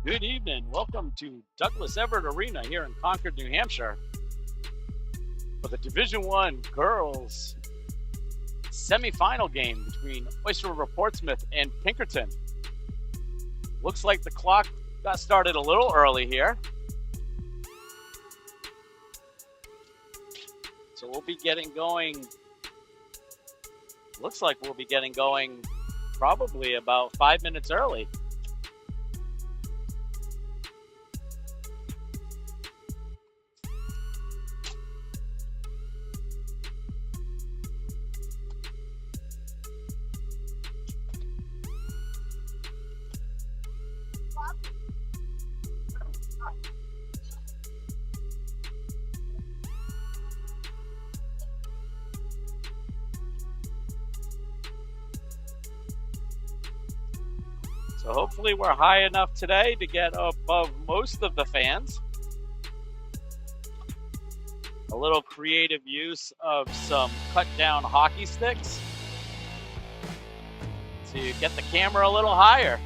Good evening. Welcome to Douglas Everett Arena here in Concord, New Hampshire for the Division I girls semifinal game between Oyster River-Portsmouth and Pinkerton. Looks like the clock got started a little early here. So we'll be getting going. Looks like we'll be getting going probably about 5 minutes early. So hopefully we're high enough today to get above most of the fans. A little creative use of some cut down hockey sticks to get the camera a little higher.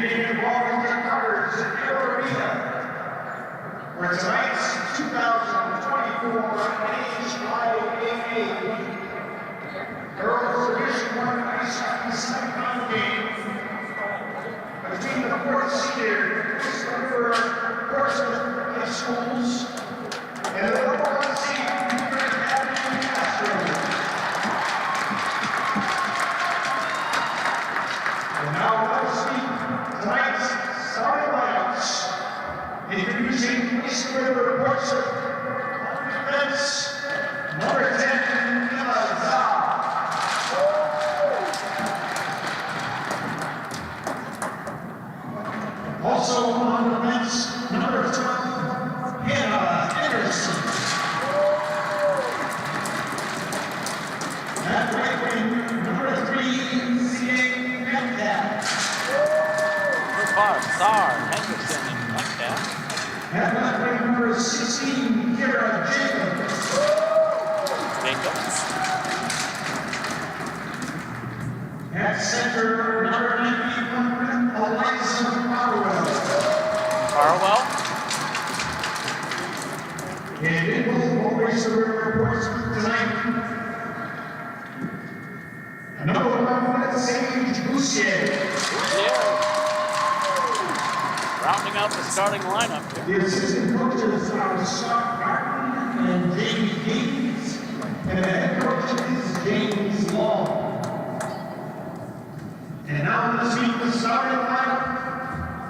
Canadian Ballroom Covers at River-Portsmouth, where tonight's 2024 NHYAA Girls Division I Ice Hockey Semifinal game between the fourth-seeded River-Portsmouth High Schools and the number 1 seed Pinkerton Astros. And now let's see tonight's starting lineups. Introducing River-Portsmouth on defense, number 10, also on defense, number 12, Hannah Anderson. At right wing, number 3, C.A. Metcalf. Number 5, Sar Henderson and Metcalf. At left wing, number 16, Kira Jacobs. At center, number 91, Eliza Farwell. And in both Oyster River-Portsmouth tonight, number 11, Sage Boussier. Rounding out the starting lineup here. The assistant coaches are Scott Martin and Jamie Gaines, and the head coach is James Long. And now let's meet the starting lineup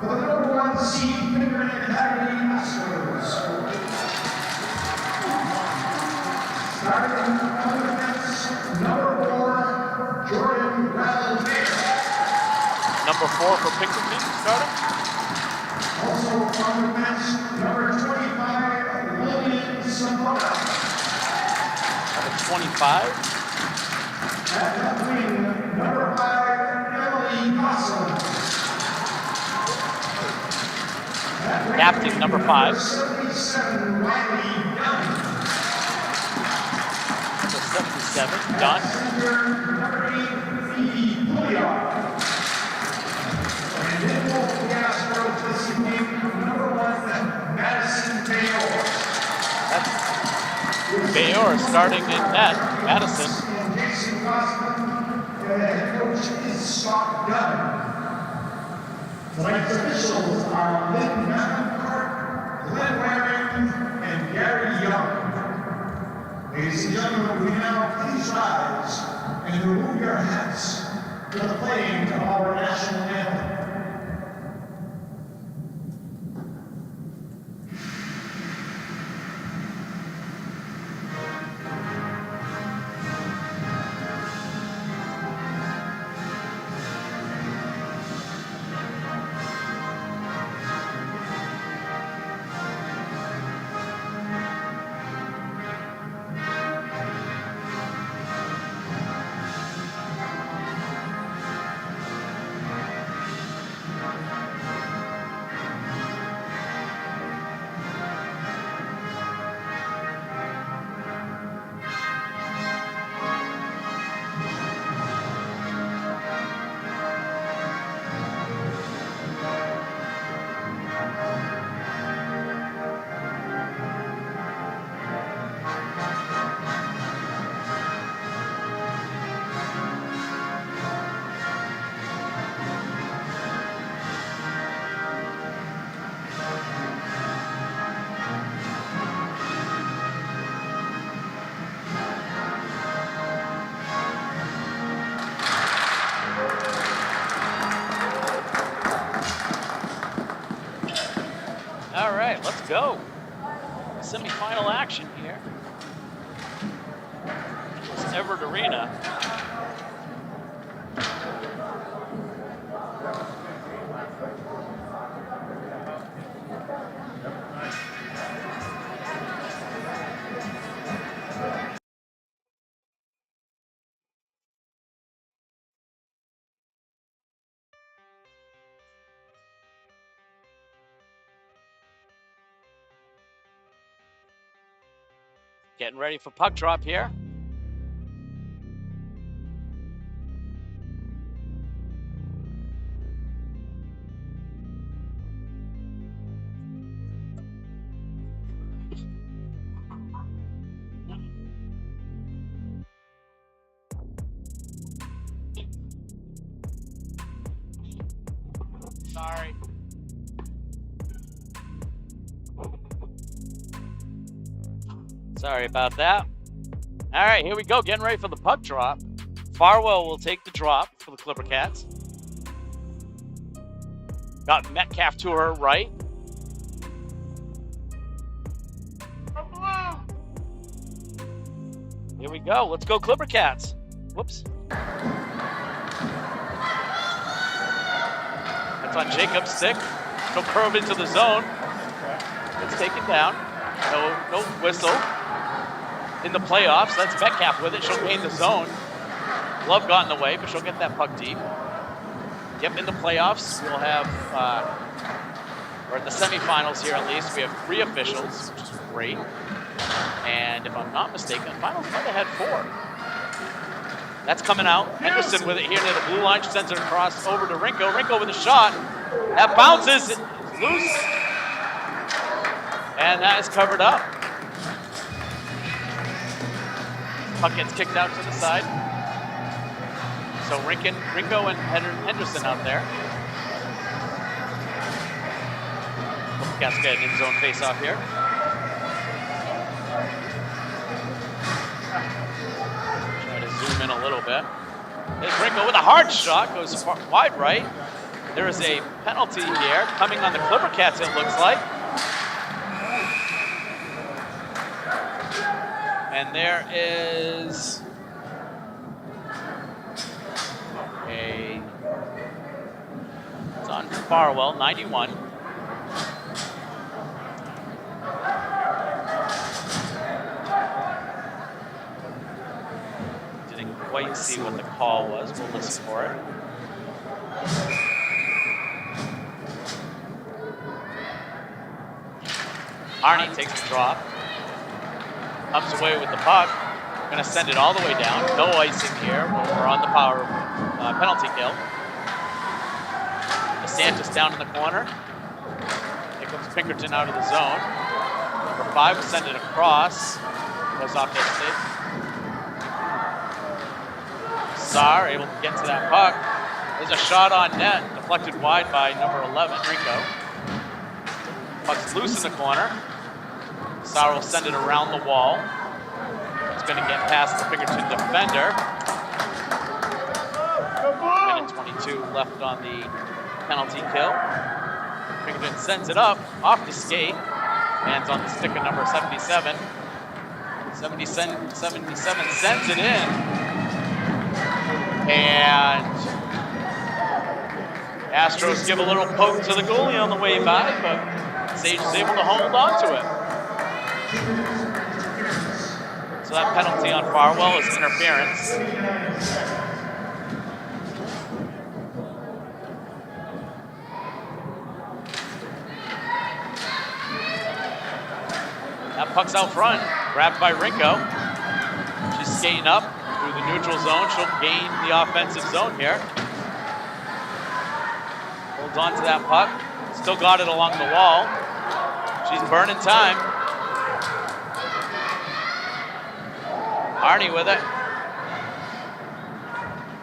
for the number 1 seed Pinkerton Academy Astros. Starting on defense, number 4, Jordan Rattle-Bear. Number 4 for Pinkerton starting. Also on defense, number 25, Lillian Sabota. Number 25. At left wing, number 5, Emily Gossel. Captain, number 5. 77, Riley Dunn. Number 77, Dunn. Center, number 8, Phoebe Pouliot. And in both the Astros this evening, number 1, Madison Bayor. Bayor starting in net. Madison. And Jason Gossman, and the head coach is Scott Dunn. Tonight's officials are Lynn Davenport, Glenn Waring, and Gary Young. Ladies and gentlemen, we now please rise and remove your hats for the playing of our national anthem. All right, let's go. Semifinal action here. It's Everett Arena. Getting ready for puck drop here. Sorry. Sorry about that. All right, here we go. Getting ready for the puck drop. Farwell will take the drop for the Clipper Cats. Got Metcalf to her right. Here we go. Let's go Clipper Cats. Whoops. That's on Jacob's stick. She'll curve into the zone. It's taken down. No whistle. In the playoffs, that's Metcalf with it. She'll gain the zone. Glove got in the way, but she'll get that puck deep. Yep, in the playoffs, we'll have, or in the semifinals here at least, we have 3 officials, which is great. And if I'm not mistaken, the finals might have had 4. That's coming out. Henderson with it here near the blue line. She sends it across over to Rinko. Rinko with a shot. That bounces. It's loose. And that is covered up. Puck gets kicked out to the side. So Rinko and Henderson out there. Cats get an in-zone face-off here. Try to zoom in a little bit. There's Rinko with a hard shot. Goes wide right. There is a penalty here coming on the Clipper Cats, it looks like. And there is it's on Farwell, 91. Didn't quite see what the call was. We'll listen for it. Arnie takes the drop. Comes away with the puck. Going to send it all the way down. No icing here. We're on the power penalty kill. DeSantis down in the corner. Here comes Pinkerton out of the zone. Number 5 will send it across. Goes off that stick. Saar able to get to that puck. There's a shot on net. Deflected wide by number 11, Rinko. Puck's loose in the corner. Saar will send it around the wall. It's going to get past the Pinkerton defender. Minute 22 left on the penalty kill. Pinkerton sends it up off the skate. Lands on the stick of number 77. 77 sends it in. And Astros give a little poke to the goalie on the way by, but Sage is able to hold on to it. So that penalty on Farwell is interference. That puck's out front, grabbed by Rinko. She's skating up through the neutral zone. She'll gain the offensive zone here. Holds on to that puck. Still got it along the wall. She's burning time. Arnie with it.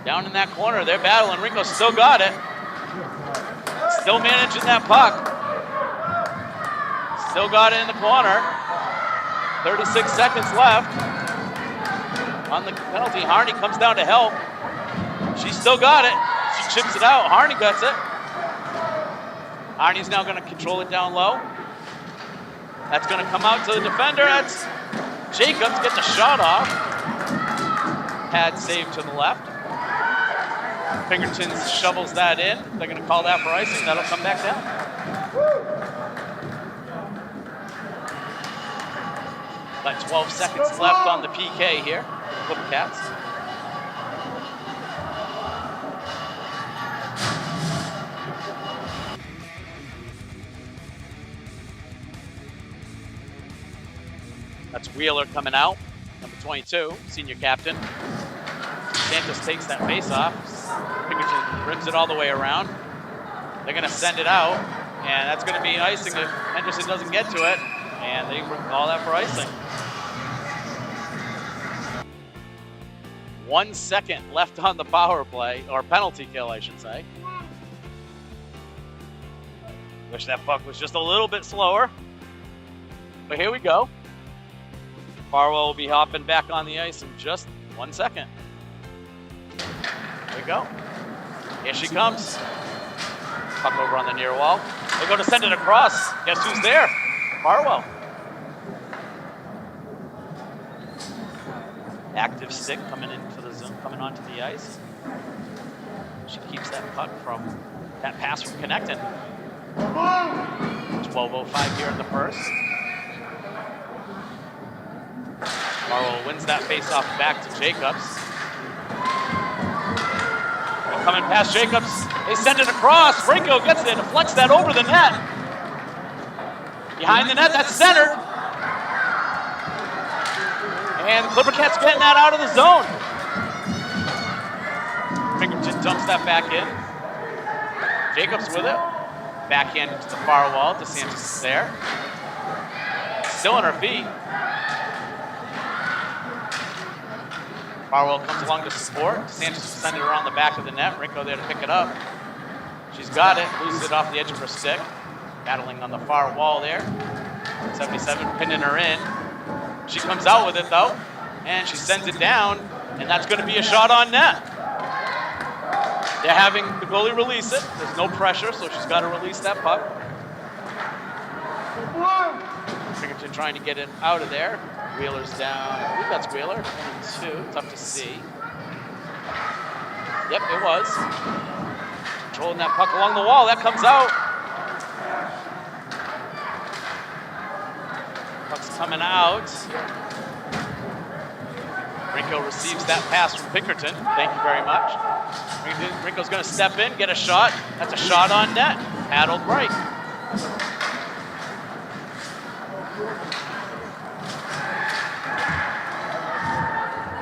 Down in that corner, they're battling. Rinko still got it. Still managing that puck. Still got it in the corner. 36 seconds left on the penalty. Harney comes down to help. She still got it. She chips it out. Harney gets it. Harney's now going to control it down low. That's going to come out to the defender. That's Jacobs getting a shot off. Pad save to the left. Pinkerton shovels that in. They're going to call that for icing. That'll come back down. About 12 seconds left on the PK here for the Clipper Cats. That's Wheeler coming out, number 22, senior captain. Santos takes that face off. Pinkerton rims it all the way around. They're going to send it out, and that's going to be icing if Henderson doesn't get to it, and they call that for icing. 1 second left on the power play, or penalty kill, I should say. Wish that puck was just a little bit slower. But here we go. Farwell will be hopping back on the ice in just 1 second. There we go. Here she comes. Puck over on the near wall. They go to send it across. Guess who's there? Farwell. Active stick coming into the zone, coming onto the ice. She keeps that puck from that pass from connecting. 12:05 here in the first. Farwell wins that faceoff back to Jacobs. And coming past Jacobs, they send it across. Rinko gets it and deflects that over the net. Behind the net, that's centered. And Clipper Cat's getting that out of the zone. Pinkerton dumps that back in. Jacobs with it. Backhand to the far wall. DeSantis is there. Still on her feet. Farwell comes along to support. DeSantis will send it around the back of the net. Rinko there to pick it up. She's got it. Loses it off the edge of her stick. Battling on the far wall there. 77 pinning her in. She comes out with it though, and she sends it down, and that's going to be a shot on net. They're having the goalie release it. There's no pressure, so she's got to release that puck. Pinkerton trying to get it out of there. Wheeler's down. I believe that's Wheeler. 22. Tough to see. Yep, it was. Controlling that puck along the wall. That comes out. Puck's coming out. Rinko receives that pass from Pinkerton. Thank you very much. Rinko's going to step in, get a shot. That's a shot on net. Paddled right.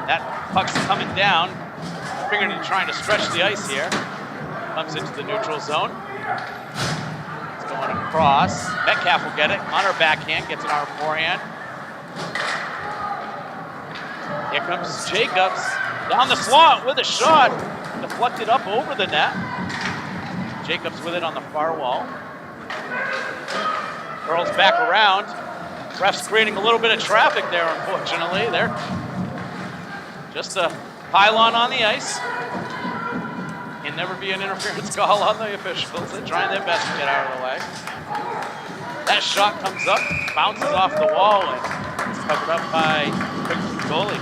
That puck's coming down. Pinkerton trying to stretch the ice here. Comes into the neutral zone. It's going across. Metcalf will get it on her backhand, gets it on her forehand. Here comes Jacobs down the slot with a shot. Deflected up over the net. Jacobs with it on the far wall. Curls back around. Refs creating a little bit of traffic there, unfortunately. They're just a pylon on the ice. Can never be an interference call on the officials. They're trying their best to get out of the way. That shot comes up, bounces off the wall, and it's covered up by Pinkerton's goalie.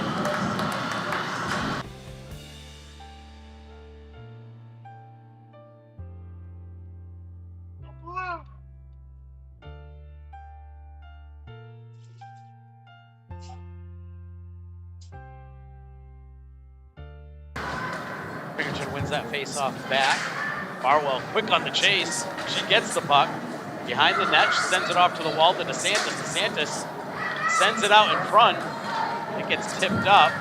Pinkerton wins that face-off back. Farwell quick on the chase. She gets the puck. Behind the net, she sends it off to the wall to DeSantis. DeSantis sends it out in front. It gets tipped up.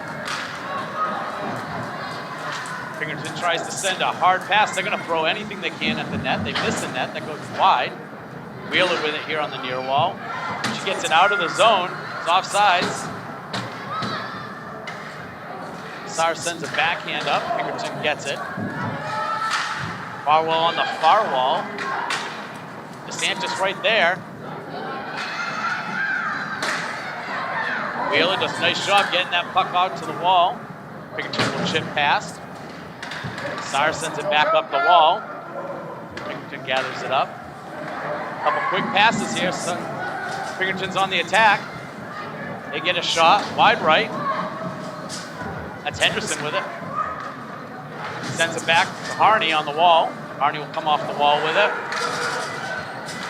Pinkerton tries to send a hard pass. They're going to throw anything they can at the net. They miss the net. That goes wide. Wheeler with it here on the near wall. She gets it out of the zone. It's offsides. Sar sends a backhand up. Pinkerton gets it. Farwell on the far wall. DeSantis right there. Wheeler does a nice job getting that puck out to the wall. Pinkerton will chip past. Sar sends it back up the wall. Pinkerton gathers it up. A couple quick passes here. So Pinkerton's on the attack. They get a shot wide right. That's Henderson with it. Sends it back to Harney on the wall. Harney will come off the wall with it.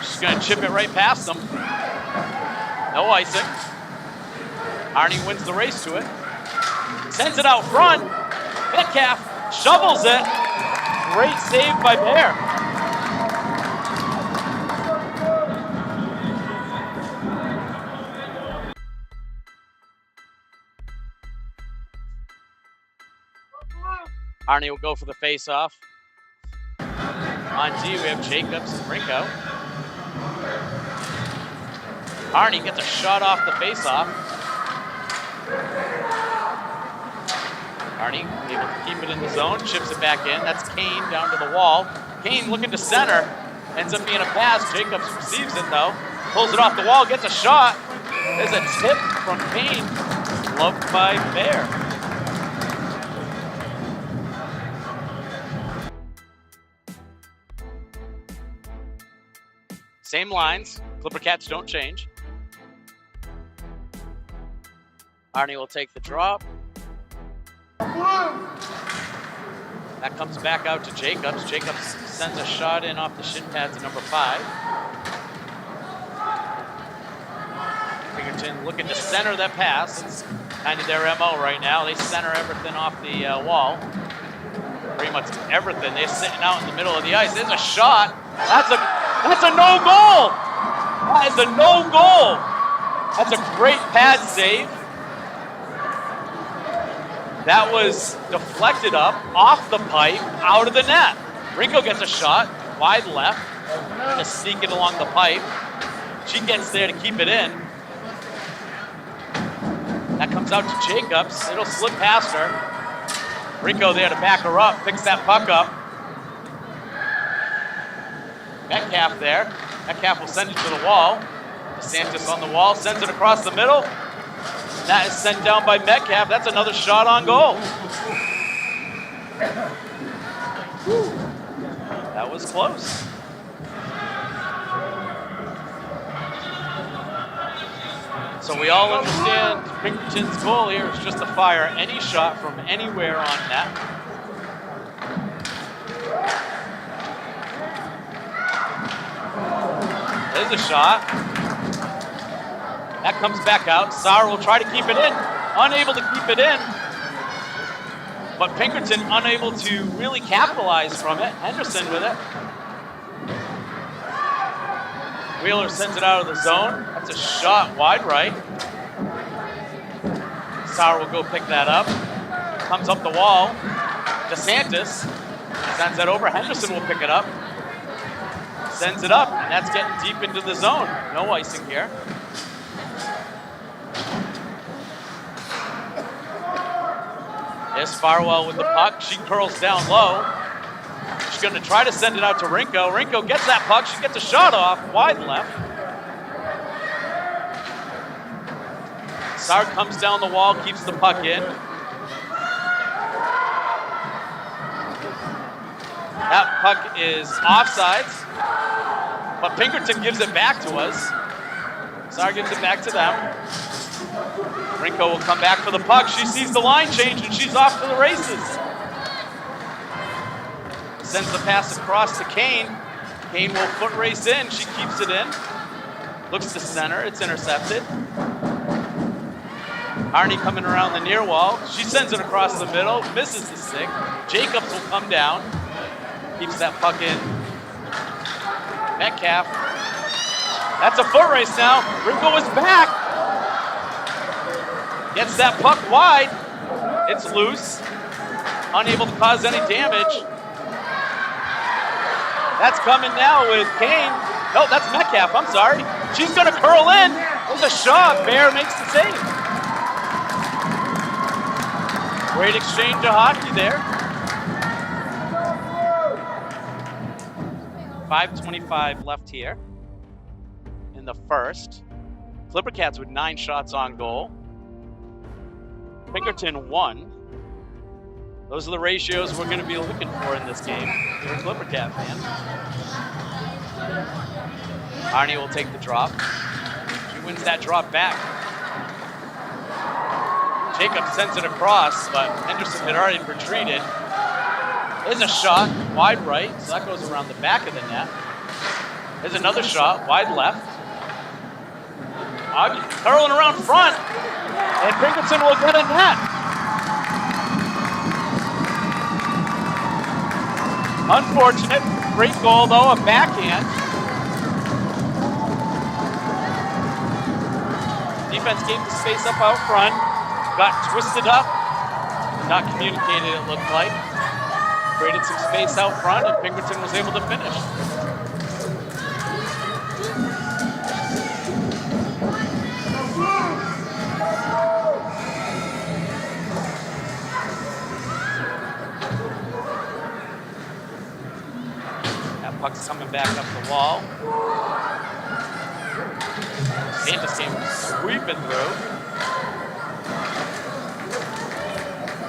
She's going to chip it right past them. No icing. Harney wins the race to it. Sends it out front. Metcalf shovels it. Great save by Bear. Harney will go for the face-off. On D, we have Jacobs and Rinko. Harney gets a shot off the face-off. Harney able to keep it in the zone, chips it back in. That's Kane down to the wall. Kane looking to center. Ends up being a pass. Jacobs receives it though. Pulls it off the wall, gets a shot. There's a tip from Payne. Loved by Bear. Same lines. Clipper Cats don't change. Arnie will take the drop. That comes back out to Jacobs. Jacobs sends a shot in off the shin pad to number 5. Pinkerton looking to center that pass. It's kind of their MO right now. They center everything off the wall. Pretty much everything. They're sitting out in the middle of the ice. There's a shot. That's a no goal. That is a no goal. That's a great pad save. That was deflected up, off the pipe, out of the net. Rinko gets a shot, wide left, just sneaking along the pipe. She gets there to keep it in. That comes out to Jacobs. It'll slip past her. Rinko there to back her up, picks that puck up. Metcalf there. Metcalf will send it to the wall. DeSantis on the wall, sends it across the middle. That is sent down by Metcalf. That's another shot on goal. That was close. So we all understand Pinkerton's goal here is just to fire any shot from anywhere on net. There's a shot. That comes back out. Sauer will try to keep it in. Unable to keep it in. But Pinkerton unable to really capitalize from it. Henderson with it. Wheeler sends it out of the zone. That's a shot wide right. Sauer will go pick that up. Comes up the wall. DeSantis sends that over. Henderson will pick it up. Sends it up, and that's getting deep into the zone. No icing here. There's Farwell with the puck. She curls down low. She's going to try to send it out to Rinko. Rinko gets that puck. She gets a shot off, wide left. Sauer comes down the wall, keeps the puck in. That puck is offsides, but Pinkerton gives it back to us. Sauer gives it back to them. Rinko will come back for the puck. She sees the line change and she's off to the races. Sends the pass across to Kane. Kane will foot race in. She keeps it in. Looks to center. It's intercepted. Arnie coming around the near wall. She sends it across the middle. Misses the stick. Jacobs will come down. Keeps that puck in. Metcalf. That's a foot race now. Rinko is back. Gets that puck wide. It's loose. Unable to cause any damage. That's coming now with Kane. No, that's Metcalf. I'm sorry. She's going to curl in. There's a shot. Bear makes the save. Great exchange of hockey there. 5:25 left here in the first. Clipper Cats with 9 shots on goal. Pinkerton 1. Those are the ratios we're going to be looking for in this game. You're a Clipper Cat fan. Arnie will take the drop. She wins that drop back. Jacob sends it across, but Henderson had already retreated. There's a shot, wide right, so that goes around the back of the net. There's another shot, wide left. Curling around front, and Pinkerton will get a net. Unfortunate, great goal though, a backhand. Defense gave the space up out front, got twisted up, not communicated it looked like. Created some space out front and Pinkerton was able to finish. That puck Metcalf's coming back up the wall. Santos came sweeping through.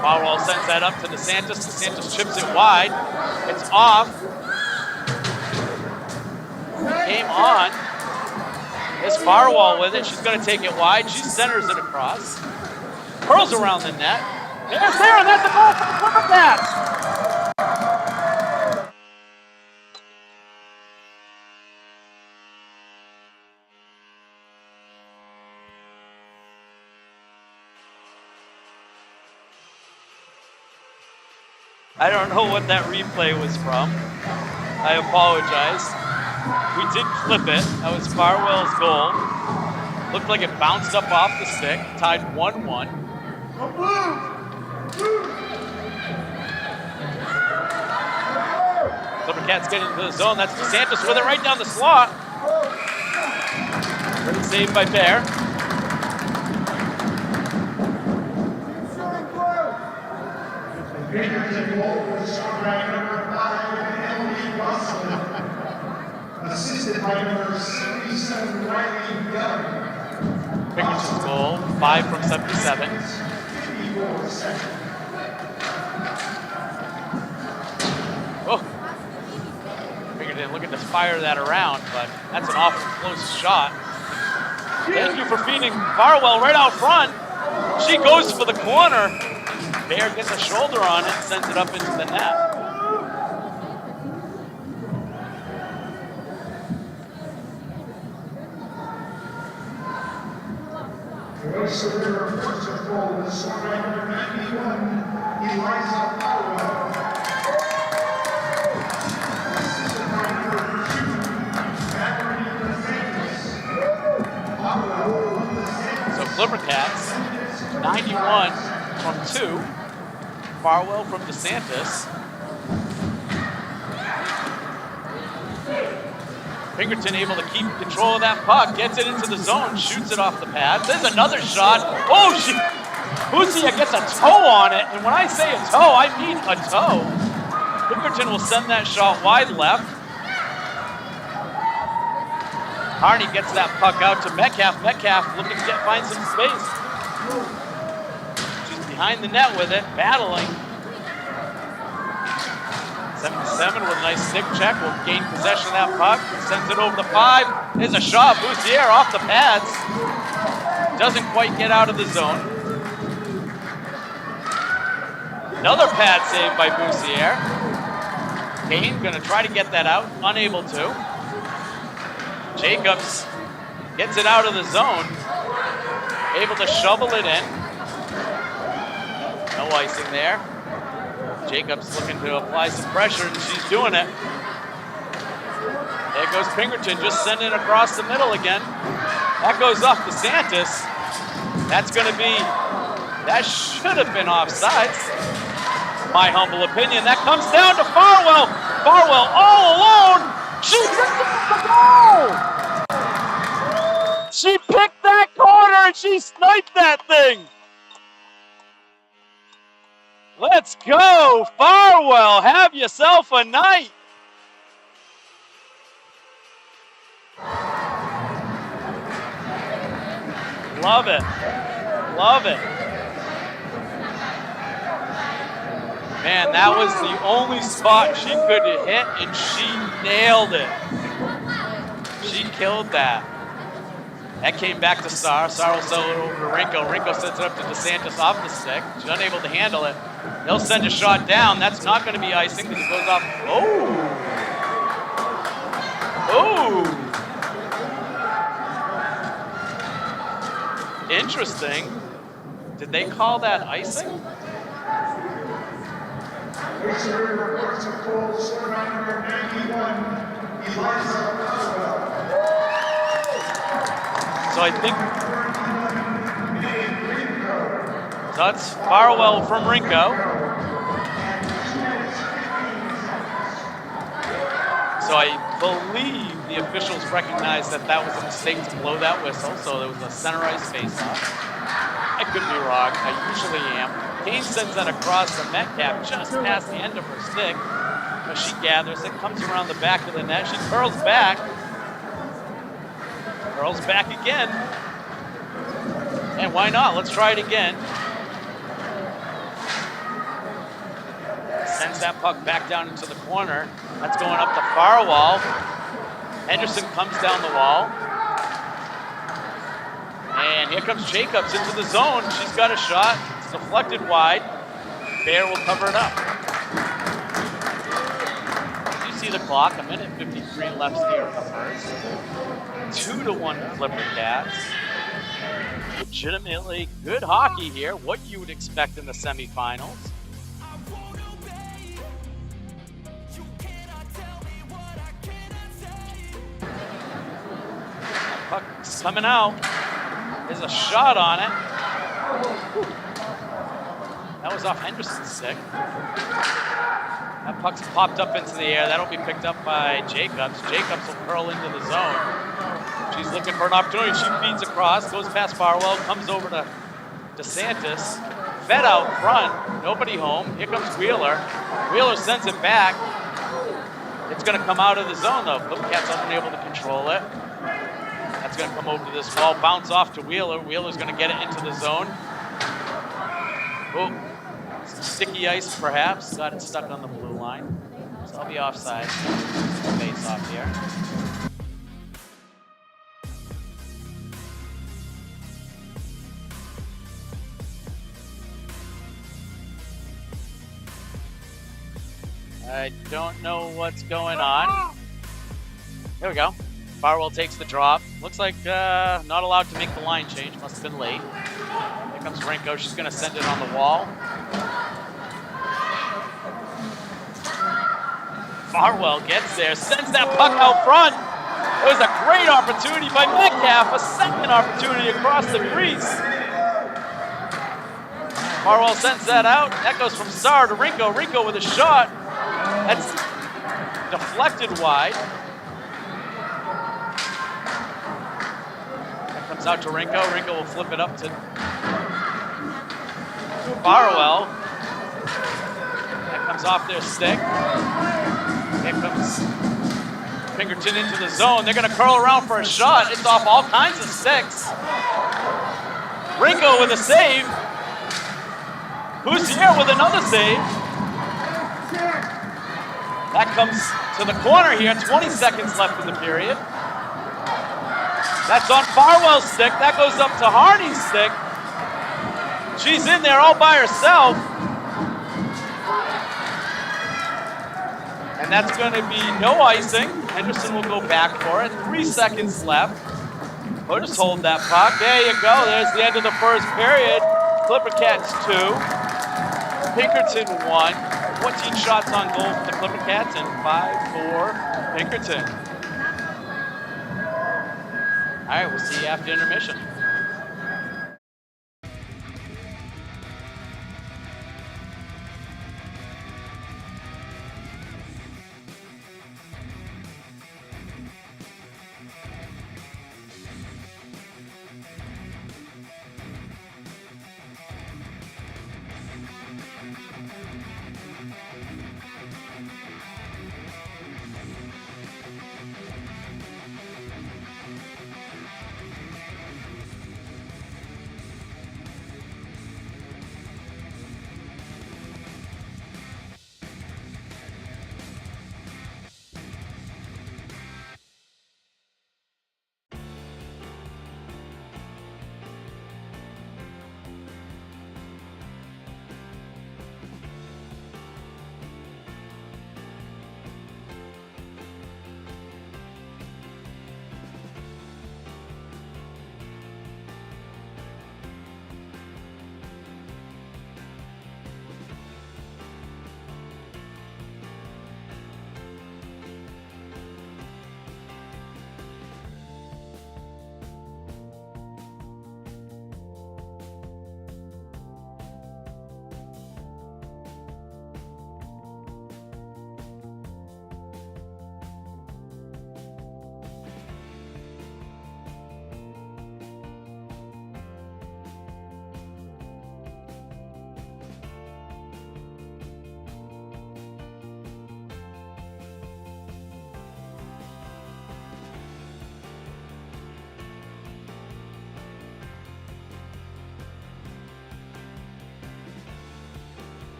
Farwell sends that up to DeSantis. DeSantis chips it wide. It's off. Game on. There's Farwell with it. She's going to take it wide. She centers it across. Curls around the net. There's there, and that's a goal for the Clippercats. I don't know what that replay was from. I apologize. We did clip it. That was Farwell's goal. Looked like it bounced up off the stick. Tied 1-1. Clippercats get into the zone. That's DeSantis with it right down the slot. Great save by Bear. Pinkerton goal was scored by number 5, Emily Russell. Assisted by number 77, Riley Young. Pinkerton's goal, 5 from 77. Oh, Pinkerton looking to fire that around, but that's an awful close shot. Thank you for feeding Farwell right out front. She goes for the corner. Bear gets a shoulder on it and sends it up into the net. Oyster River-Portsmouth goal was scored by number 91, Eliza Farwell. Assisted by number 2, Catherine DeSantis. Farwell from DeSantis. So Clippercats, 91 from 2. Farwell from DeSantis. Pinkerton able to keep control of that puck, gets it into the zone, shoots it off the pad. There's another shot. Oh, Busia gets a toe on it, and when I say a toe, I mean a toe. Pinkerton will send that shot wide left. Harney gets that puck out to Metcalf. Metcalf looking to find some space. Behind the net with it, battling. 77 with a nice stick check, will gain possession of that puck, sends it over the 5. There's a shot, Bussier off the pads. Doesn't quite get out of the zone. Another pad save by Bussier. Kane gonna try to get that out, unable to. Jacobs gets it out of the zone, able to shovel it in. No icing there. Jacobs looking to apply some pressure, and she's doing it. There goes Pinkerton, just sending it across the middle again. That goes off to Santos. That's going to be, that should have been offsides. My humble opinion. That comes down to Farwell. Farwell all alone. She picked the goal. She picked that corner and she sniped that thing. Let's go, Farwell. Have yourself a night. Love it. Love it. Man, that was the only spot she could hit, and she nailed it. She killed that. That came back to Sar. Sar will sell it over to Rinko. Rinko sends it up to DeSantis off the stick. She's unable to handle it. They'll send a shot down. That's not going to be icing because it goes off. Oh! Oh! Interesting. Did they call that icing? Oyster River-Portsmouth goal scored by number 91, Eliza Farwell. So I think that's Farwell from Rinko. So I believe the officials recognized that that was a mistake to blow that whistle. So there was a center ice face-off. I could be wrong. I usually am. Kane sends that across the Metcalf just past the end of her stick. But she gathers it, comes around the back of the net. She curls back. Curls back again. And why not? Let's try it again. Sends that puck back down into the corner. That's going up the far wall. Henderson comes down the wall. And here comes Jacobs into the zone. She's got a shot. It's deflected wide. Bear will cover it up. You see the clock, a minute 53 left here in the first. 2-1 Clipper Cats. Legitimately good hockey here, what you would expect in the semifinals. Puck's coming out. There's a shot on it. That was off Henderson's stick. That puck's popped up into the air. That'll be picked up by Jacobs. Jacobs will curl into the zone. She's looking for an opportunity. She feeds across, goes past Farwell, comes over to DeSantis. Fed out front, nobody home. Here comes Wheeler. Wheeler sends it back. It's going to come out of the zone, though. Clipper Cats unable to control it. That's going to come over to this wall, bounce off to Wheeler. Wheeler's going to get it into the zone. Oh, some sticky ice, perhaps. Got it stuck on the blue line. So I'll be offside. Face off here. I don't know what's going on. There we go. Farwell takes the drop. Looks like not allowed to make the line change. Must have been late. Here comes Rinko. She's going to send it on the wall. Farwell gets there, sends that puck out front. It was a great opportunity by Metcalf. A second opportunity across the crease. Farwell sends that out. That goes from Sar to Rinko. Rinko with a shot. That's deflected wide. That comes out to Rinko. Rinko will flip it up to Farwell. That comes off their stick. Here comes Pinkerton into the zone. They're going to curl around for a shot. It's off all kinds of sticks. Rinko with a save. Who's here with another save? That comes to the corner here. 20 seconds left in the period. That's on Farwell's stick. That goes up to Harney's stick. She's in there all by herself. And that's going to be no icing. Henderson will go back for it. 3 seconds left. We'll just hold that puck. There you go. There's the end of the first period. Clipper Cats 2. Pinkerton 1. 14 shots on goal for the Clipper Cats and 5 for Pinkerton. All right, we'll see you after intermission.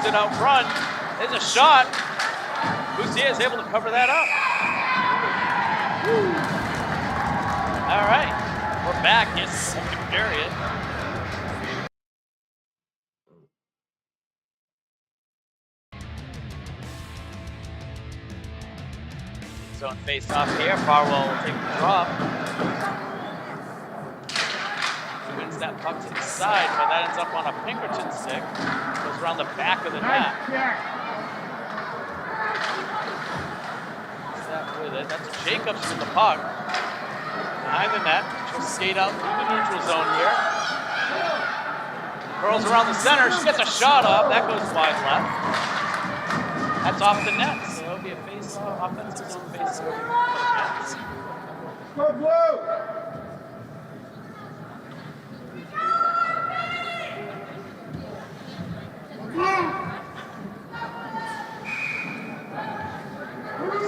it out front. There's a shot. Boussier is able to cover that up. Woo. All right, we're back in the second period. Zone face off here. Farwell will take the drop. Wins that puck to the side, but that ends up on a Pinkerton stick. Goes around the back of the net. With it. That's Jacobs with the puck. Behind the net. She'll skate out through the neutral zone here. Curls around the center. She gets a shot off. That goes wide left. That's off the net. So it'll be a face-off, offensive zone face-off. Go blue!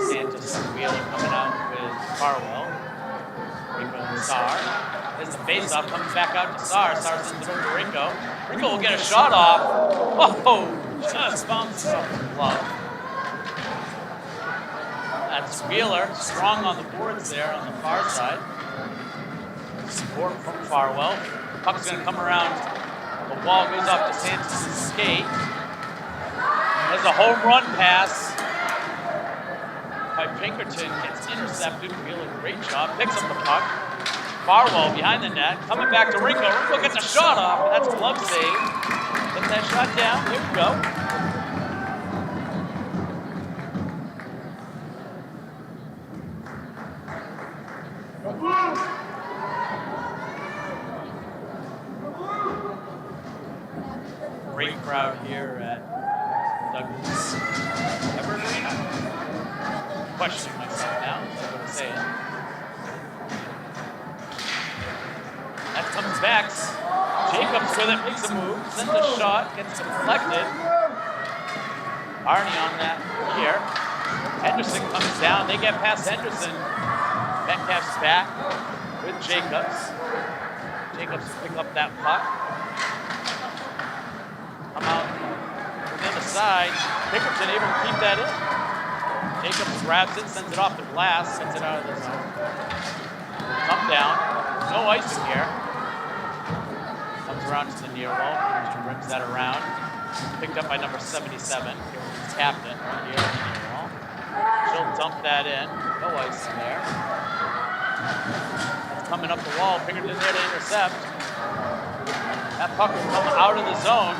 Santos and Wheeler coming out with Farwell. Ringo and Sar. There's the face-off, comes back out to Sar. Sar sends it over to Ringo. Ringo will get a shot off. Oh, just bounces off the glove. That's Wheeler, strong on the boards there on the far side. Support from Farwell. Puck's going to come around. The wall goes up to Santos' skate. There's a home run pass by Pinkerton, gets intercepted. Wheeler, great job, picks up the puck. Farwell behind the net, coming back to Ringo. Ringo gets a shot off, and that's a glove save. Get that shot down, there we go. Great crowd here at Douglas Everett Arena. Questioning myself now, so I'm going to say it. That comes back. Jacobs with it, makes a move, sends a shot, gets deflected. Arnie on that here. Henderson comes down, they get past Henderson. Metcalf's back with Jacobs. Jacobs pick up that puck. Come out from the other side. Pinkerton able to keep that in. Jacobs grabs it, sends it off the glass, sends it out of the zone. Come down. No icing here. Comes around to the near wall. Pinkerton rips that around. Picked up by number 77. His captain right here on the near wall. She'll dump that in. No icing there. That's coming up the wall. Pinkerton there to intercept. That puck will come out of the zone.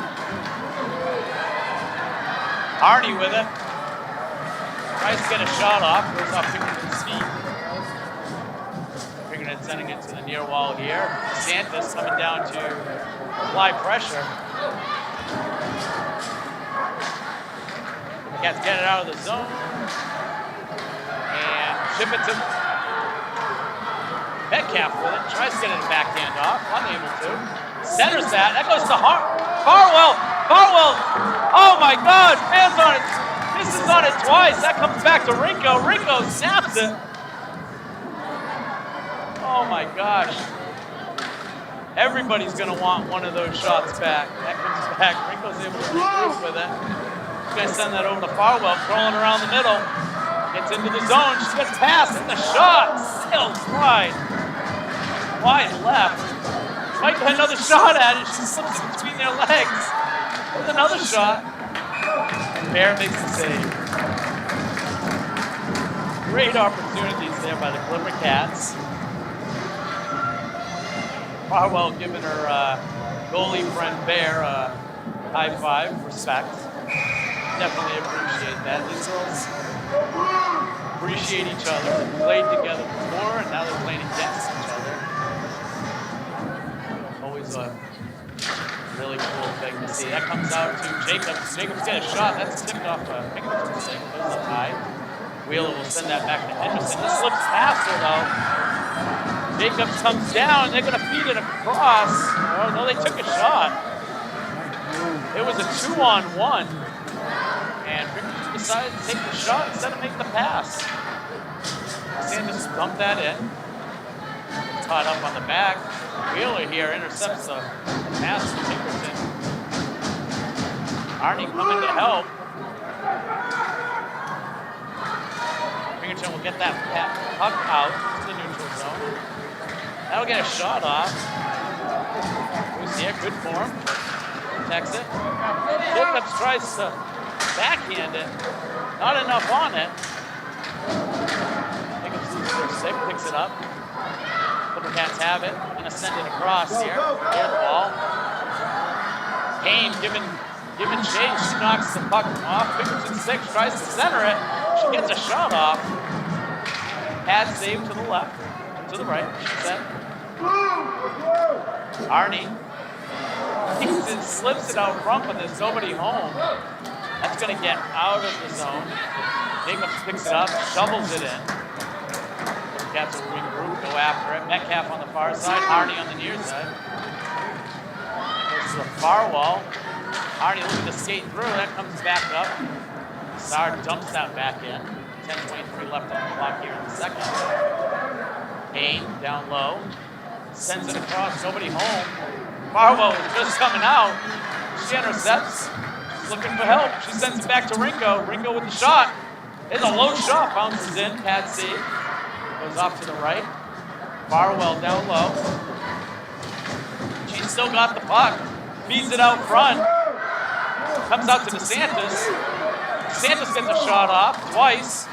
Arnie with it. Tries to get a shot off. Goes off Pinkerton's feet. Pinkerton sending it to the near wall here. Santos coming down to apply pressure. The Cats get it out of the zone. And ship it to Metcalf with it. Tries to get it backhand off. Unable to. Centers that. That goes to Farwell. Farwell. Oh my God. Fans on it. This is on it twice. That comes back to Ringo. Ringo snaps it. Oh my gosh. Everybody's going to want one of those shots back. That comes back. Ringo's able to regroup with it. He's going to send that over to Farwell, crawling around the middle. Gets into the zone. She gets past, and the shot sails wide. Wide left. Might get another shot at it. She slips it between their legs. With another shot. Bear makes the save. Great opportunities there by the Clipper Cats. Farwell giving her goalie friend Bear a high five, respect. Definitely appreciate that. These girls appreciate each other. They played together before, and now they're playing against each other. Always a really cool thing to see. That comes out to Jacobs. Jacobs get a shot. That's tipped off Pinkerton's stick. Goes up high. Wheeler will send that back to Henderson. This slips past her, though. Jacobs comes down. They're going to feed it across. Oh, no, they took a shot. It was a 2-on-1. And Pinkerton decided to take the shot instead of make the pass. Sanders dumped that in. Caught up on the back. Wheeler here intercepts the pass from Pinkerton. Arnie coming to help. Pinkerton will get that puck out to the neutral zone. That'll get a shot off. Lucia, good form. Protects it. Jacobs tries to backhand it. Not enough on it. Jacobs loses their stick, picks it up. Cats have it. Gonna send it across here. Here's the ball. Kane giving chase. She knocks the puck off. Pinkerton 6 tries to center it. She gets a shot off. Pad save to the left, to the right, she said. Arnie. He slips it out front, but there's nobody home. That's gonna get out of the zone. Jacobs picks it up, shovels it in. Cats will regroup, go after it. Metcalf on the far side, Arnie on the near side. Goes to the far wall. Arnie looking to skate through, that comes back up. Sard dumps that back in. 10:23 left on the clock here in the second. Kane down low. Sends it across, nobody home. Farwell just coming out. She intercepts. She's looking for help. She sends it back to Ringo. Ringo with the shot. It's a low shot, bounces in, pad save. Goes off to the right. Farwell down low. She's still got the puck. Feeds it out front. Comes out to DeSantis. DeSantis gets a shot off twice.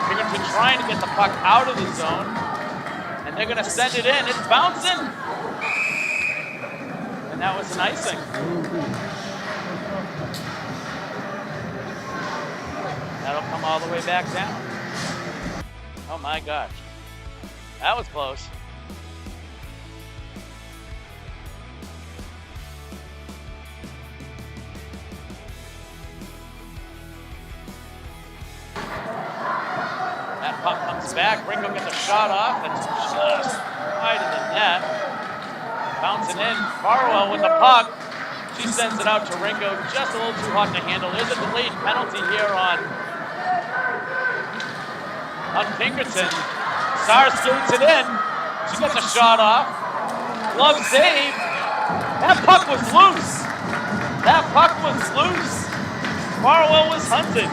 Pinkerton trying to get the puck out of the zone. And they're going to send it in. It's bouncing. And that was an icing. That'll come all the way back down. Oh my gosh. That was close. That puck comes back. Ringo gets a shot off. That's just wide of the net. Bouncing in. Farwell with the puck. She sends it out to Ringo. Just a little too hot to handle. There's a delayed penalty here on Pinkerton. Sar skates it in. She gets a shot off. Glove save. That puck was loose. That puck was loose. Farwell was hunted.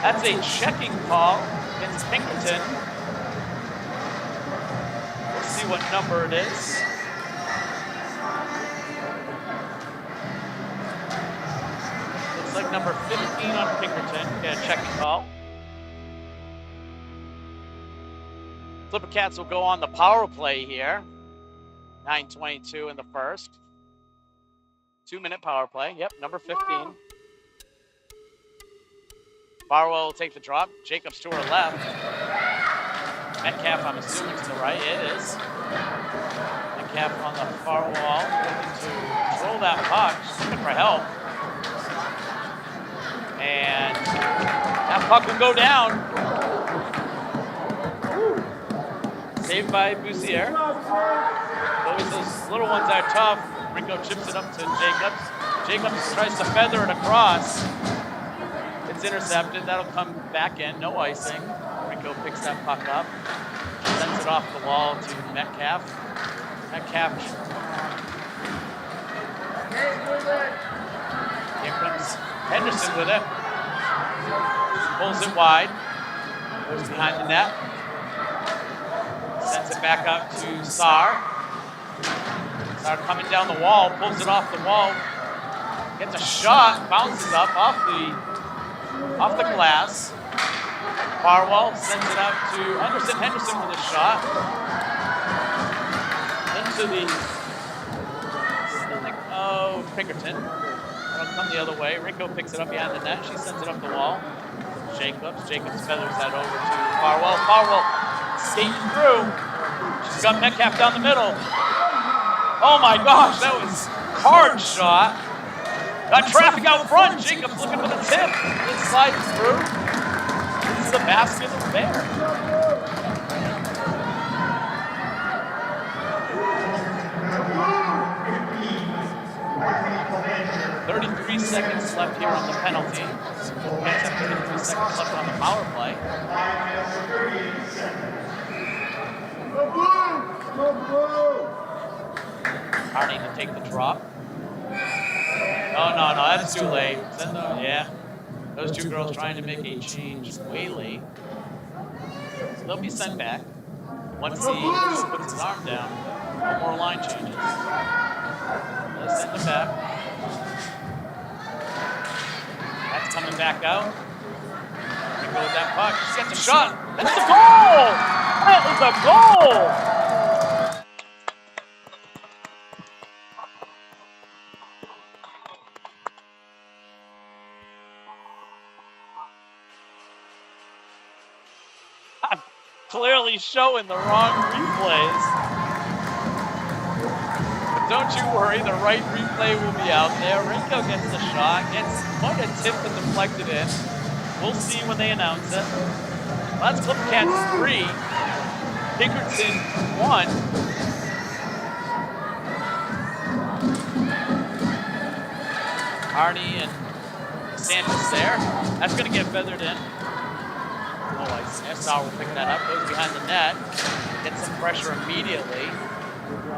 That's a checking call against Pinkerton. Let's see what number it is. Looks like number 15 on Pinkerton. Get a checking call. Flipper Cats will go on the power play here. 9:22 in the first. 2-minute power play. Yep, number 15. Farwell will take the drop. Jacobs to her left. Metcalf, I'm assuming, to the right. It is. Metcalf on the far wall, looking to control that puck. She's looking for help. And that puck will go down. Saved by Boussier. Always those little ones are tough. Ringo chips it up to Jacobs. Jacobs tries to feather it across. It's intercepted. That'll come back in. No icing. Ringo picks that puck up. Sends it off the wall to Metcalf. Metcalf. Here comes Henderson with it. Pulls it wide. Goes behind the net. Sends it back out to Sar. Sar coming down the wall. Pulls it off the wall. Gets a shot. Bounces up off the glass. Farwell sends it out to Henderson. Henderson with a shot. Into the stomach of Pinkerton. That'll come the other way. Ringo picks it up behind the net. She sends it up the wall. Jacobs. Jacobs feathers that over to Farwell. Farwell skating through. She's got Metcalf down the middle. Oh my gosh, that was a hard shot. Got traffic out front. Jacobs looking for the tip. It slides through. This is a basket of fair. 33 seconds left here on the penalty. Cats have 33 seconds left on the power play. Harney to take the drop. Oh, no, that's too late. Yeah. Those two girls trying to make a change way late. So they'll be sent back. Once he puts his arm down, no more line changes. They'll send him back. That's coming back out. Go with that puck. She's got the shot. That's a goal! That is a goal! I'm clearly showing the wrong replays. But don't you worry, the right replay will be out there. Rinko gets the shot, gets quite a tip and deflected in. We'll see when they announce it. That's Clip Cats 3, Pinkerton 1. Harney and Sanchez there. That's going to get feathered in. Oh, Oyster will pick that up. Goes behind the net. Gets some pressure immediately.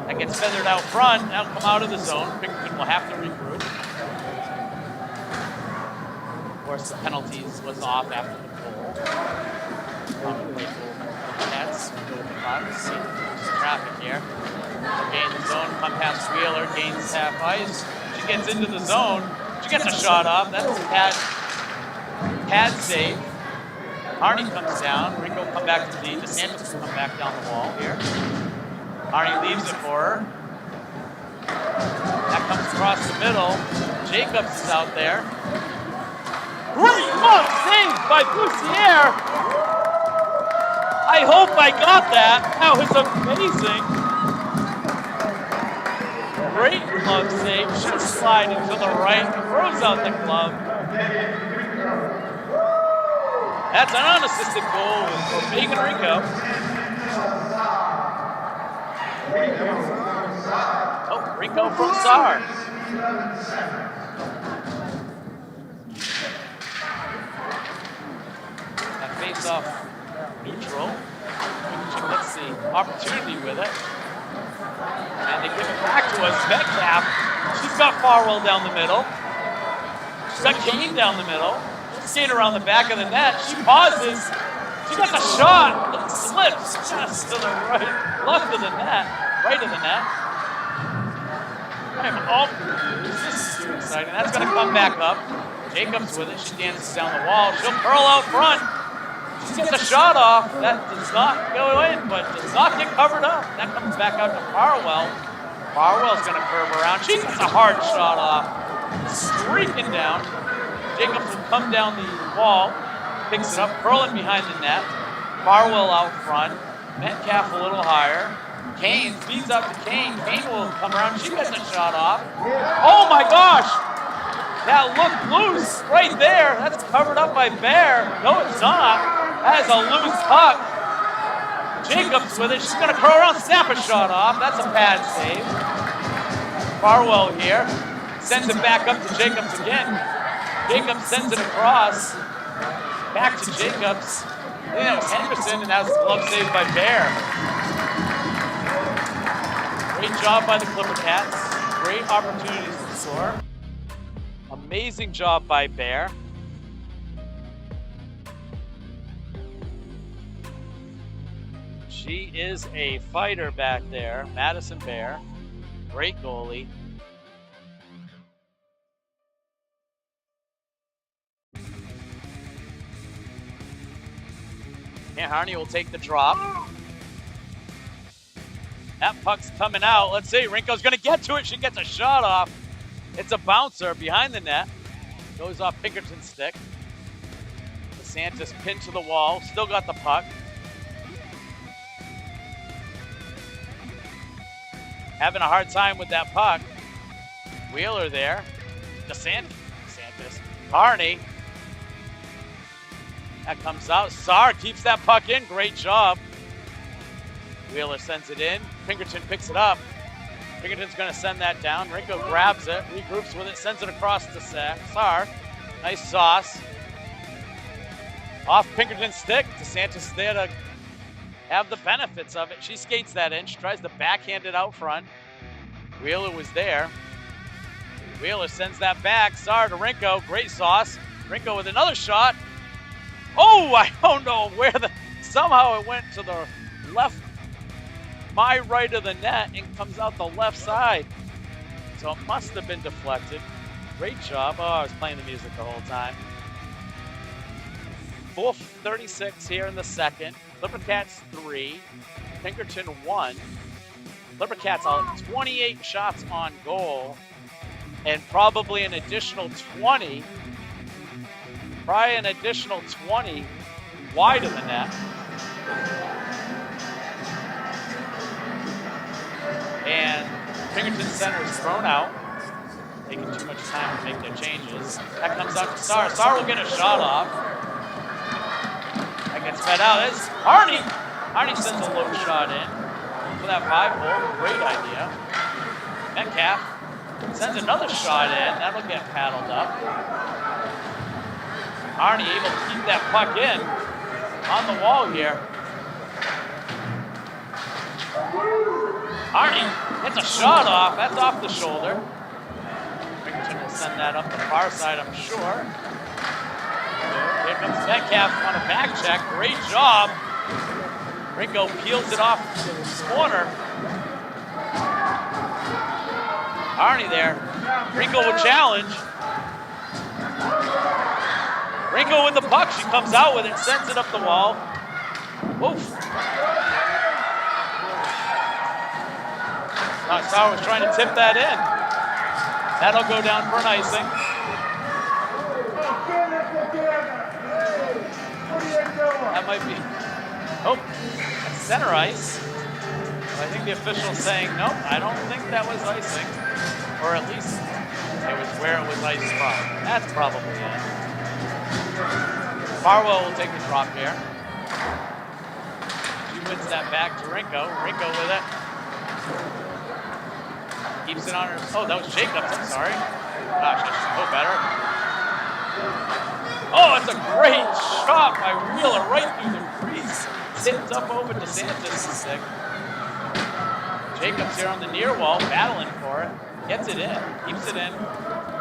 That gets feathered out front. That'll come out of the zone. Pinkerton will have to regroup. Of course, the penalties was off after the goal. Cats go with the puck. See traffic here. Gain the zone, come past Wheeler, gains half ice. She gets into the zone. She gets a shot off. That's a pad save. Harney comes down. Rinko will come back to D. DeSantis will come back down the wall here. Harney leaves it for her. That comes across the middle. Jacobs is out there. Great look saved by Boussier. I hope I got that. That was amazing. Great glove save. Should slide into the right. Throws out the glove. That's an unassisted goal for Megan Rinko. Oh, Rinko from Saar. Face off neutral. She gets the opportunity with it. And they give it back to us. Metcalf. She's got Farwell down the middle. She's got Kane down the middle. Skate around the back of the net. She pauses. She got the shot. It slips just to the right. Left of the net. Right of the net. This is too exciting. That's going to come back up. Jacobs with it. She dances down the wall. She'll curl out front. She gets a shot off. That does not go in, but does not get covered up. That comes back out to Farwell. Farwell's going to curve around. She gets a hard shot off. Streaking down. Jacobs will come down the wall. Picks it up, curling behind the net. Farwell out front. Metcalf a little higher. Kane feeds up to Kane. Kane will come around. She gets a shot off. Oh my gosh! That looked loose right there. That's covered up by Bear. No, it's not. That is a loose puck. Jacobs with it. She's going to curl around, snap a shot off. That's a bad save. Farwell here. Sends it back up to Jacobs again. Jacobs sends it across. Back to Jacobs. I think that was Henderson, and that was a glove save by Bear. Great job by the Clipper Cats. Great opportunities to score. Amazing job by Bear. She is a fighter back there, Madison Bear. Great goalie. And Harney will take the drop. That puck's coming out. Let's see, Rinko's gonna get to it. She gets a shot off. It's a bouncer behind the net. Goes off Pinkerton's stick. DeSantis pinned to the wall. Still got the puck. Having a hard time with that puck. Wheeler there. DeSantis. Harney. That comes out. Saar keeps that puck in. Great job. Wheeler sends it in. Pinkerton picks it up. Pinkerton's going to send that down. Rinko grabs it, regroups with it, sends it across to Saar. Nice sauce. Off Pinkerton's stick. DeSantis there to have the benefits of it. She skates that in. She tries to backhand it out front. Wheeler was there. Wheeler sends that back. Sar to Rinko. Great sauce. Rinko with another shot. Oh, I don't know where somehow it went to the left, my right of the net, and comes out the left side. So it must have been deflected. Great job. Oh, I was playing the music the whole time. 4:36 here in the second. Clippercats 3, Pinkerton 1. Clippercats all 28 shots on goal and probably an additional 20. Probably an additional 20 wide of the net. And Pinkerton center is thrown out. Taking too much time to make their changes. That comes out to Star. Star will get a shot off. That gets fed out. It's Harney. Harney sends a low shot in for that 5-hole. Great idea. Metcalf sends another shot in. That'll get paddled up. Harney able to keep that puck in on the wall here. Harney gets a shot off. That's off the shoulder. Pinkerton will send that up the far side, I'm sure. Here comes Metcalf on a back check. Great job. Rinko peels it off the corner. Harney there. Rinko will challenge. Rinko with the puck. She comes out with it, sends it up the wall. Woof. Sauer was trying to tip that in. That'll go down for an icing. That might be, oh, that's center ice. I think the official's saying, nope, I don't think that was icing. Or at least it was where it was iced from. That's probably it. Farwell will take the drop here. She wins that back to Rinko. Rinko with it. Keeps it on her. Oh, that was Jacobs. I'm sorry. Gosh, I should know better. Oh, it's a great shot by Wheeler right through the crease. Tipped up over to DeSantis' stick. Jacobs here on the near wall, battling for it. Gets it in. Keeps it in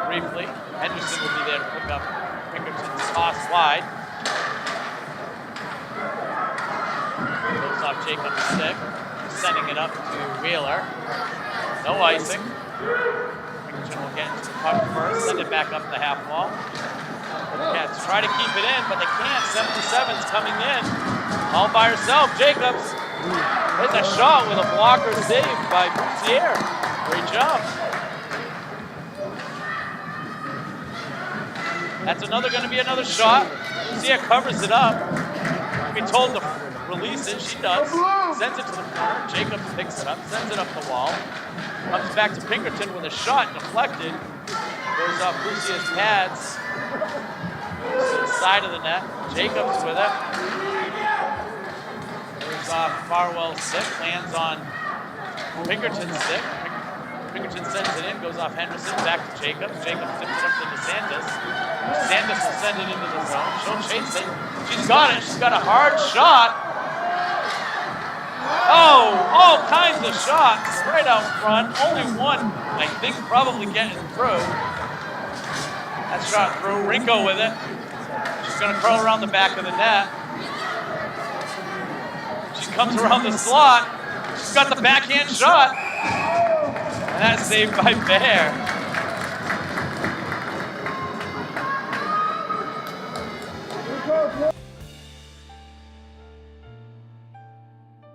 briefly. Henderson will be there to pick up Pinkerton's toss wide. Goes off Jacobs' stick. Sending it up to Wheeler. No icing. Pinkerton will get into the puck first, send it back up the half wall. The Cats try to keep it in, but they can't. 77's coming in. All by herself. Jacobs hits a shot with a blocker save by Boussier. Great job. That's going to be another shot. Boussier covers it up. We told to release it. She does. Sends it to the corner. Jacobs picks it up, sends it up the wall. Comes back to Pinkerton with a shot deflected. Goes off Boussier's pads. Goes to the side of the net. Jacobs with it. Goes off Farwell's stick. Lands on Pinkerton's stick. Pinkerton sends it in. Goes off Henderson. Back to Jacobs. Jacobs tips it up to DeSantis. DeSantis will send it into the zone. She'll chase it. She's got it. She's got a hard shot. Oh, all kinds of shots right out front. Only one, I think, probably getting through. That shot through. Rinko with it. She's going to curl around the back of the net. She comes around the slot. She's got the backhand shot. And that's saved by Bear.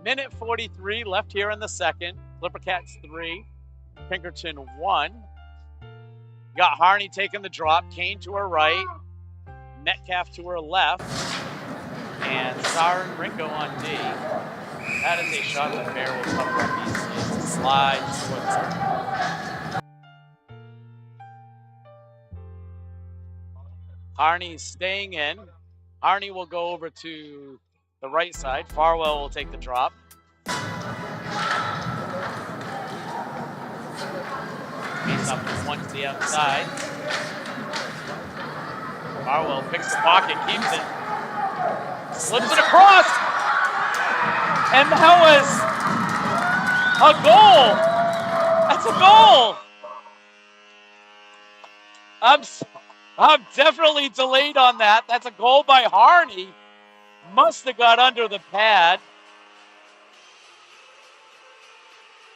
Minute 43 left here in the second. Clippercats 3, Pinkerton 1. Got Harney taking the drop, Kane to her right, Metcalf to her left, and Sar and Rinko on D. That is a shot that Bear will cover up easily. Slides towards her. Harney's staying in. Harney will go over to the right side. Farwell will take the drop. Face up one to the outside. Farwell picks the pocket, keeps it. Slips it across! And that was a goal! That's a goal. I'm definitely delayed on that. That's a goal by Harney. Must have got under the pad.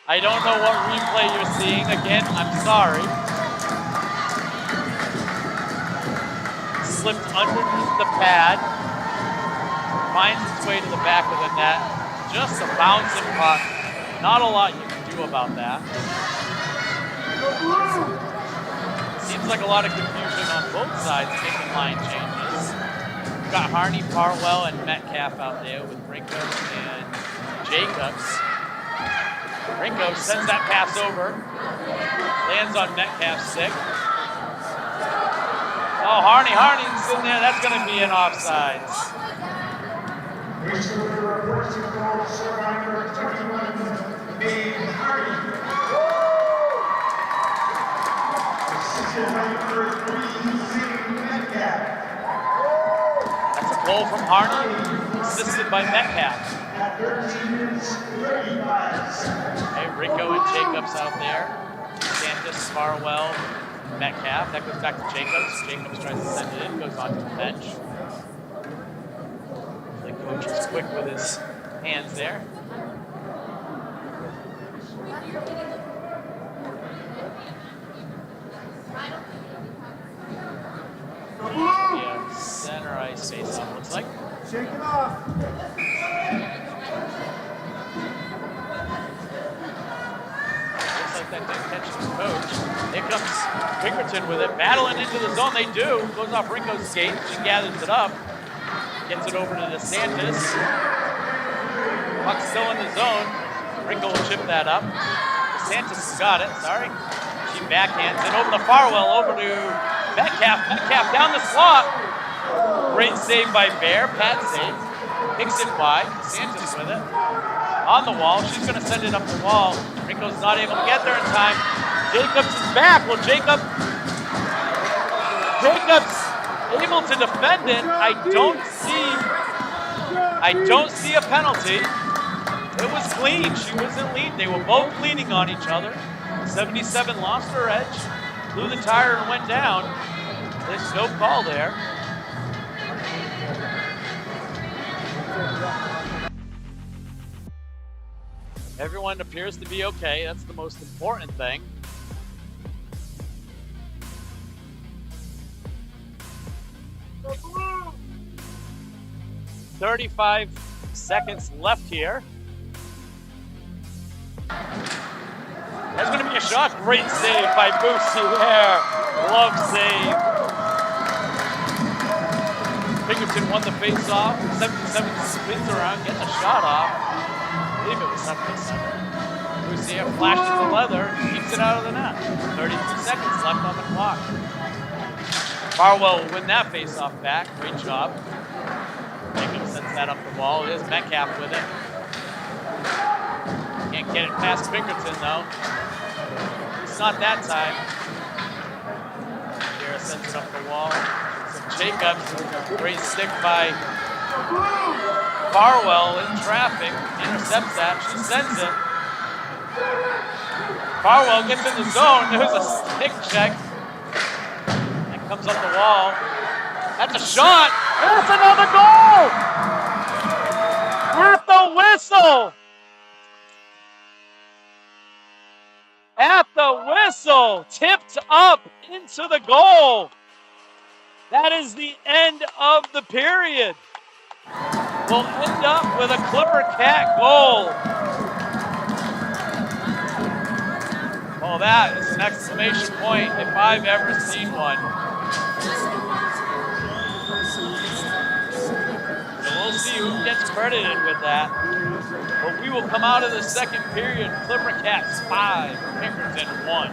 I don't know what replay you're seeing. Again, I'm sorry. Slipped underneath the pad. Finds its way to the back of the net. Just a bouncing puck. Not a lot you can do about that. Seems like a lot of confusion on both sides making line changes. We've got Harney, Farwell, and Metcalf out there with Rinko and Jacobs. Rinko sends that pass over. Lands on Metcalf's stick. Oh, Harney's in there. That's going to be an offsides. River-Portsmouth survivor 21, Dave Hardy. Assisted by number 3, Zane Metcalf. That's a goal from Harney, assisted by Metcalf. At 13 minutes, 35 seconds. Hey, Rinko and Jacobs out there. Santos, Farwell, Metcalf. That goes back to Jacobs. Jacobs tries to send it in, goes onto the bench. The coach is quick with his hands there. Yeah, center ice face off, looks like. Shake it off. Looks like that didn't catch his coach. Here comes Pinkerton with it, battling into the zone. They do. Goes off Rinko's skate. She gathers it up. Gets it over to DeSantis. Puck's still in the zone. Rinko will chip that up. DeSantis has got it. Sorry. She backhands it over to Farwell, over to Metcalf. Metcalf down the slot. Great save by Bear. Pad save. Kicks it wide. DeSantis with it. On the wall. She's going to send it up the wall. Rinko's not able to get there in time. Jacobs is back. Well, Jacobs able to defend it. I don't see a penalty. It was clean. She was in lead. They were both leaning on each other. 77 lost her edge, blew the tire and went down. There's no call there. Everyone appears to be okay. That's the most important thing. "35 seconds left here." That's going to be a shot. Great save by Boosie there. Glove save. Pinkerton won the face-off. 77 spins around, getting a shot off. I believe it was up the center. Boosie flashes the leather, keeps it out of the net. 32 seconds left on the clock. Farwell will win that face-off back. Great job. Jacobs sends that up the wall. There's Metcalf with it. Can't get it past Pinkerton though. It's not that time. Garrett sends it up the wall. So Jacobs, great stick by Farwell in traffic. Intercepts that. She sends it. Farwell gets in the zone. There's a stick check. And comes up the wall. That's a shot. That's another goal! At the whistle! At the whistle! Tipped up into the goal. That is the end of the period. We'll end up with a Clipper Cat goal. Oh, that is an exclamation point if I've ever seen one. We'll see who gets credited with that. But we will come out of the second period. Clipper Cats 5, Pinkerton 1.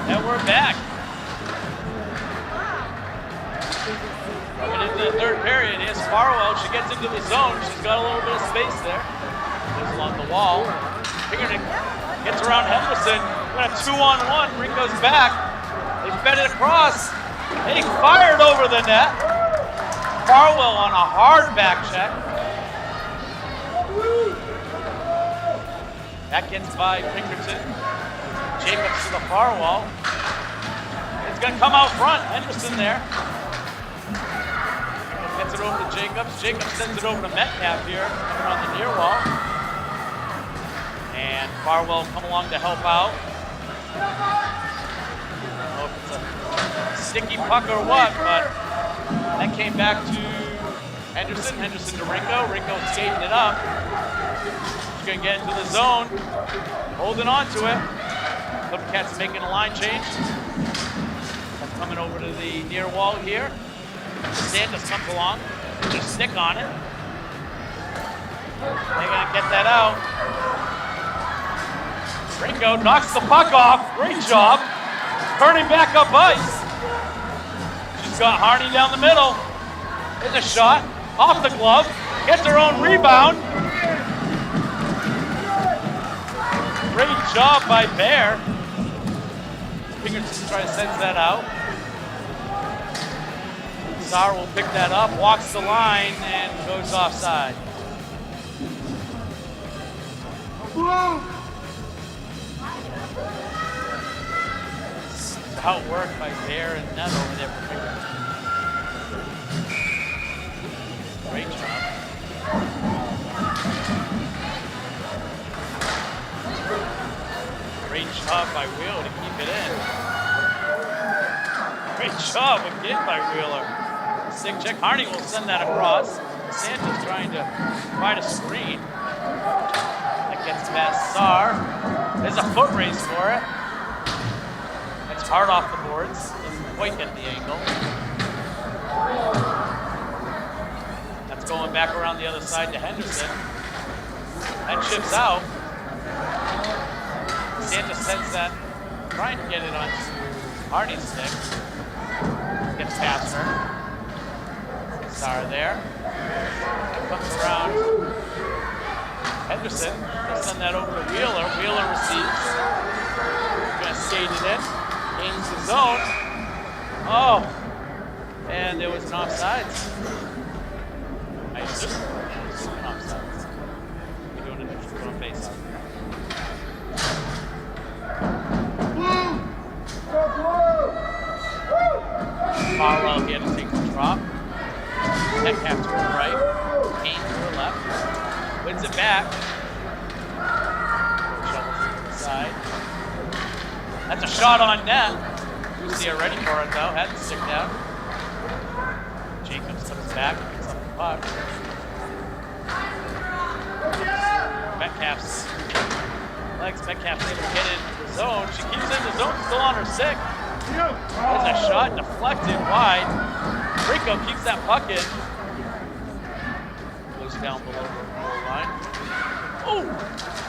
And we're back. And in the third period, here's Farwell. She gets into the zone. She's got a little bit of space there. Goes along the wall. Pinkerton gets around Henderson. Got a 2-on-1. Ringo's back. They fed it across. They fired over the net. Farwell on a hard back check. That gets by Pinkerton. Jacobs to the far wall. It's going to come out front. Henderson there. Gets it over to Jacobs. Jacobs sends it over to Metcalf here, coming on the near wall. And Farwell come along to help out. I don't know if it's a sticky puck or what, but that came back to Henderson. Henderson to Ringo. Ringo skating it up. She's going to get into the zone. Holding on to it. Couple Cats making a line change. Coming over to the near wall here. Sanders comes along. Put their stick on it. They're going to get that out. Ringo knocks the puck off. Great job. Turning back up ice. She's got Harney down the middle. There's a shot. Off the glove. Gets her own rebound. Great job by Bear. Pinkerton trying to sense that out. Sauer will pick that up, walks the line, and goes offside. Outwork by Bear and Nett over there for Pinkerton. Great job. Great job by Wheeler to keep it in. Great job again by Wheeler. Stick check. Harney will send that across. Santos trying to find a screen. That gets past Saar. There's a foot race for it. That's hard off the boards. Doesn't quite get the angle. That's going back around the other side to Henderson. That chips out. Santos sends that, trying to get it onto Harney's stick. Gets past her. Saar there. Comes around Henderson. They'll send that over to Wheeler. Wheeler receives. Gonna skate it in. Gains the zone. Oh! And there was an offsides. I assume an offsides. You're doing a face off. Farwell here to take the drop. Metcalf to her right. Kane to her left. Wins it back. Shovels it to the side. That's a shot on net. Lucia ready for it though. Had to stick down. Jacobs comes back. Picks up the puck. Metcalf's legs. Metcalf's able to get into the zone. She keeps in the zone. Still on her stick. There's a shot deflected wide. Rico keeps that puck in. Goes down below the goal line. Oh,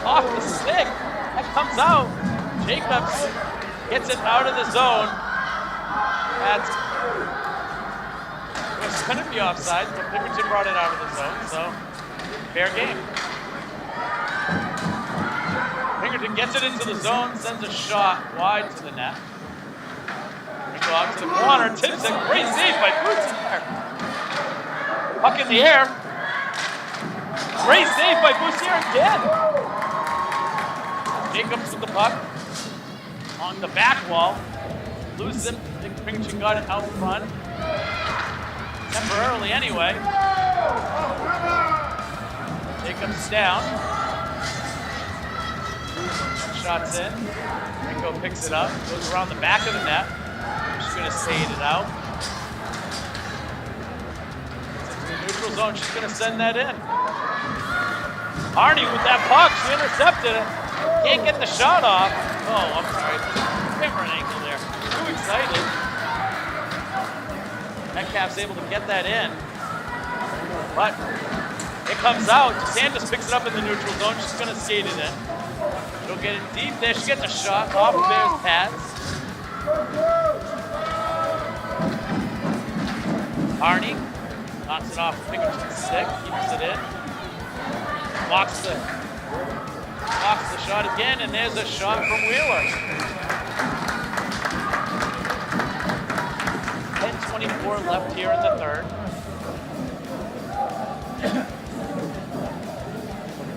off the stick. That comes out. Jacobs gets it out of the zone. That's it was going to be offside, but Pinkerton brought it out of the zone, so fair game. Pinkerton gets it into the zone, sends a shot wide to the net. Go out to the corner, tips it, great save by Boots there. Puck in the air. Great save by Boussier again. Jacobs with the puck on the back wall. Loses it. Pinkerton got it out front. Temporarily anyway. Jacobs down. Shots in. Ringo picks it up. Goes around the back of the net. She's going to skate it out. Into the neutral zone. She's going to send that in. Arnie with that puck. She intercepted it. Can't get the shot off. Oh, I'm sorry. Camera angle there. Too excited. Metcalf's able to get that in. But it comes out. DeSantis picks it up in the neutral zone. She's going to skate it in. She'll get it deep there. She gets a shot off of Bear's pads. Arnie knocks it off Pinkerton's stick. Keeps it in. Blocks the shot again, and there's a shot from Wheeler. 10:24 left here in the third.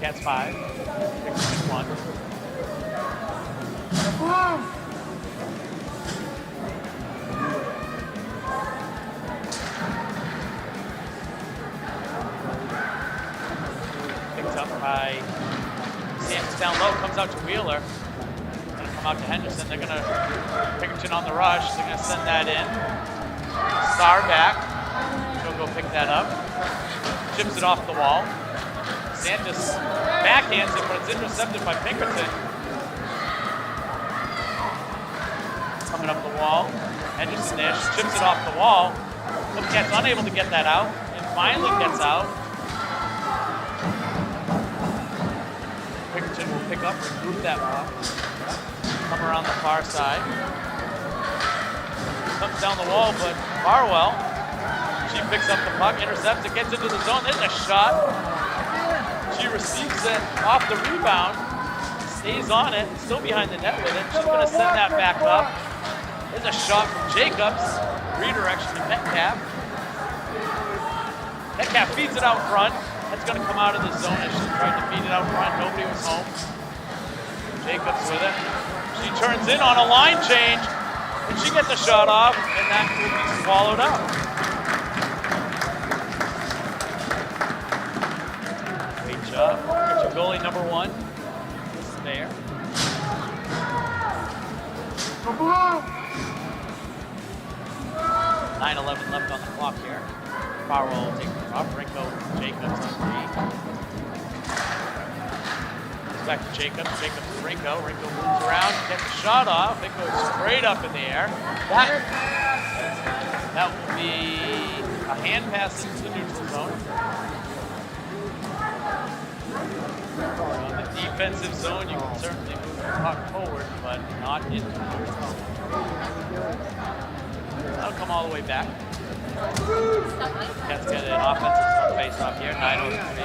Cats 5. Pinkerton 1. Picked up by Sam's down low, comes out to Wheeler. Gonna come out to Henderson. They're gonna Pinkerton on the rush. They're gonna send that in. Star back. She'll go pick that up. Chips it off the wall. DeSantis backhands it, but it's intercepted by Pinkerton. Coming up the wall. Henderson there. She chips it off the wall. Bobcats unable to get that out, and finally gets out. Pinkerton will pick up and group that puck. Come around the far side. Comes down the wall, but Farwell, she picks up the puck, intercepts it, gets into the zone. There's a shot. She receives it off the rebound, stays on it, still behind the net with it. She's going to send that back up. There's a shot from Jacobs. Redirection to Metcalf. Metcalf feeds it out front. That's going to come out of the zone as she tried to feed it out front. Nobody was home. Jacobs with it. She turns in on a line change, and she gets the shot off, and that will be swallowed up. Great job. Get your goalie number 1. This is there. 9:11 left on the clock here. Farwell will take the drop. Rinko, Jacobs on 3. Goes back to Jacobs. Jacobs to Rinko. Rinko moves around, gets the shot off. It goes straight up in the air. That will be a hand pass into the neutral zone. On the defensive zone, you can certainly move the puck forward, but not into the neutral zone. That'll come all the way back. Cats get an offensive zone face-off here. 9:03.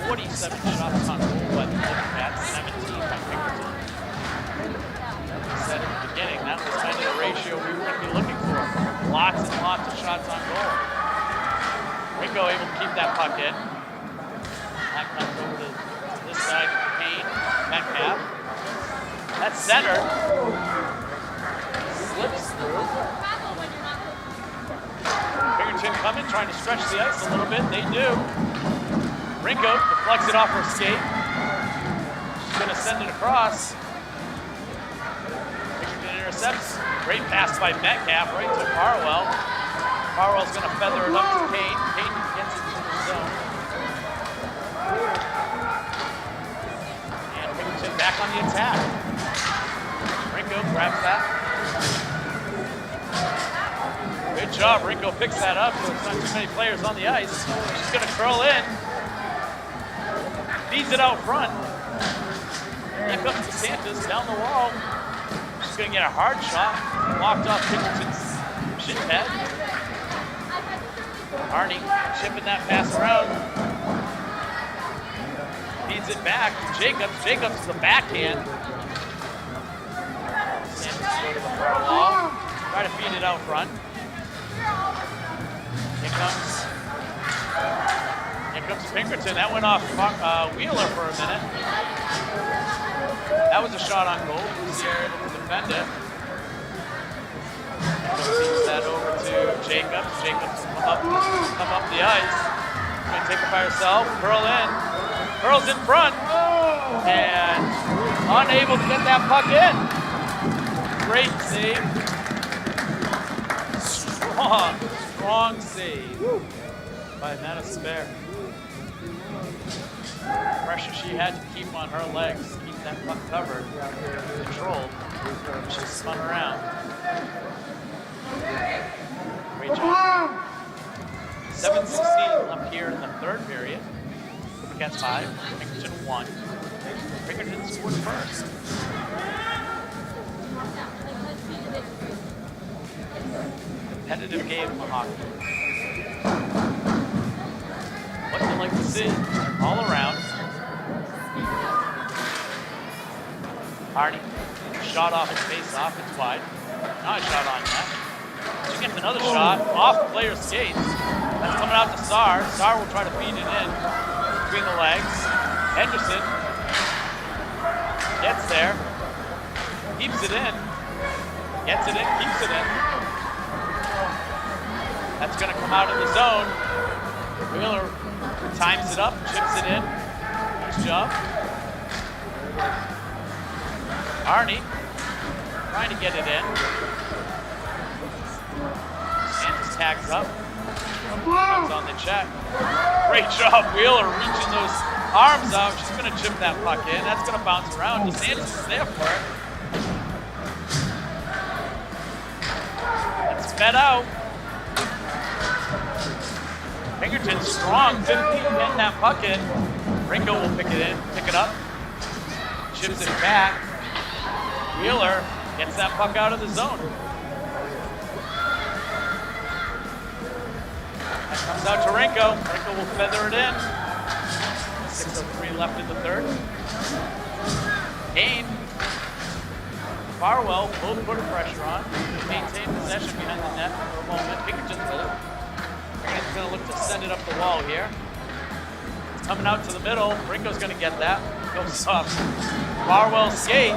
47 shots on goal by the Cats. 17 by Pinkerton. Like I said at the beginning, that was kind of the ratio we were going to be looking for. Lots and lots of shots on goal. Rinko able to keep that puck in. That comes over to this side to Payne. Metcalf. That's center. Slips through. Pinkerton coming, trying to stretch the ice a little bit. They do. Rinko deflects it off her skate. She's going to send it across. Pinkerton intercepts. Great pass by Metcalf right to Farwell. Farwell's going to feather it up to Payne. Payne gets it into the zone. And Pinkerton back on the attack. Rinko grabs that. Good job, Rinko picks that up, so it's not too many players on the ice. She's gonna curl in. Feeds it out front. Here comes DeSantis down the wall. She's gonna get a hard shot. Blocked off Pinkerton's shin pad. Arnie chipping that pass around. Feeds it back to Jacobs. Jacobs the backhand. DeSantis go to the far wall. Try to feed it out front. Here comes Pinkerton. That went off Wheeler for a minute. That was a shot on goal. They're able to defend it. Sees that over to Jacobs. Jacobs come up the ice. Gonna take it by herself. Curl in. Curls in front. And unable to get that puck in. Great save. Strong save by Madison Bear. Pressure she had to keep on her legs to keep that puck covered, controlled. She spun around. Great job. 7:16 left here in the third period. Cats 5, Pinkerton 1. Pinkerton scored first. Competitive game of hockey. What you like to see all around. Hardy, shot off his face-off, it's wide. Not a shot on net. She gets another shot off the player's skates. That's coming out to Sarr. Sarr will try to feed it in between the legs. Henderson gets there, keeps it in, gets it in, keeps it in. That's going to come out of the zone. Wheeler times it up, chips it in. Nice job. Arnie trying to get it in. Sanders tags up. Comes on the check. Great job, Wheeler reaching those arms out. She's going to chip that puck in. That's going to bounce around. DeSantis is there for it. That's fed out. Pinkerton strong, 15 getting that puck in. Ringo will pick it up. Chips it back. Wheeler gets that puck out of the zone. That comes out to Rinko. Rinko will feather it in. 6:03 left in the third. Kane, Farwell both put pressure on. Maintain possession behind the net for a moment. Pinkerton's with it. Pinkerton's going to look to send it up the wall here. It's coming out to the middle. Rinko's going to get that. Goes off Farwell's skate.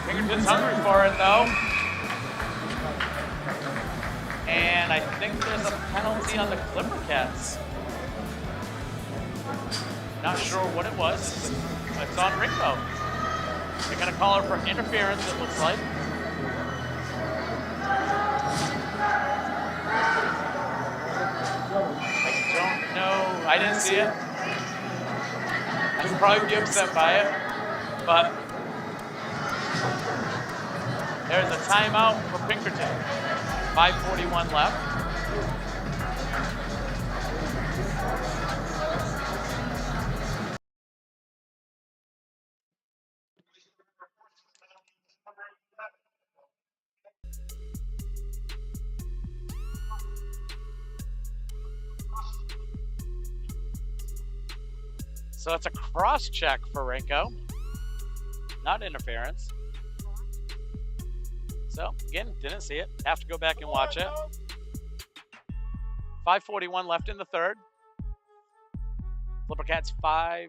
Pinkerton's hungry for it though. And I think there's a penalty on the Clipper Cats. Not sure what it was. It's on Rinko. They're going to call her for interference, it looks like. I don't know. I didn't see it. I would probably be upset by it. But there's a timeout for Pinkerton. 5:41 left. So it's a cross check for Rinko, not interference. So again, didn't see it. Have to go back and watch it. 5:41 left in the third. Clipper Cats 5,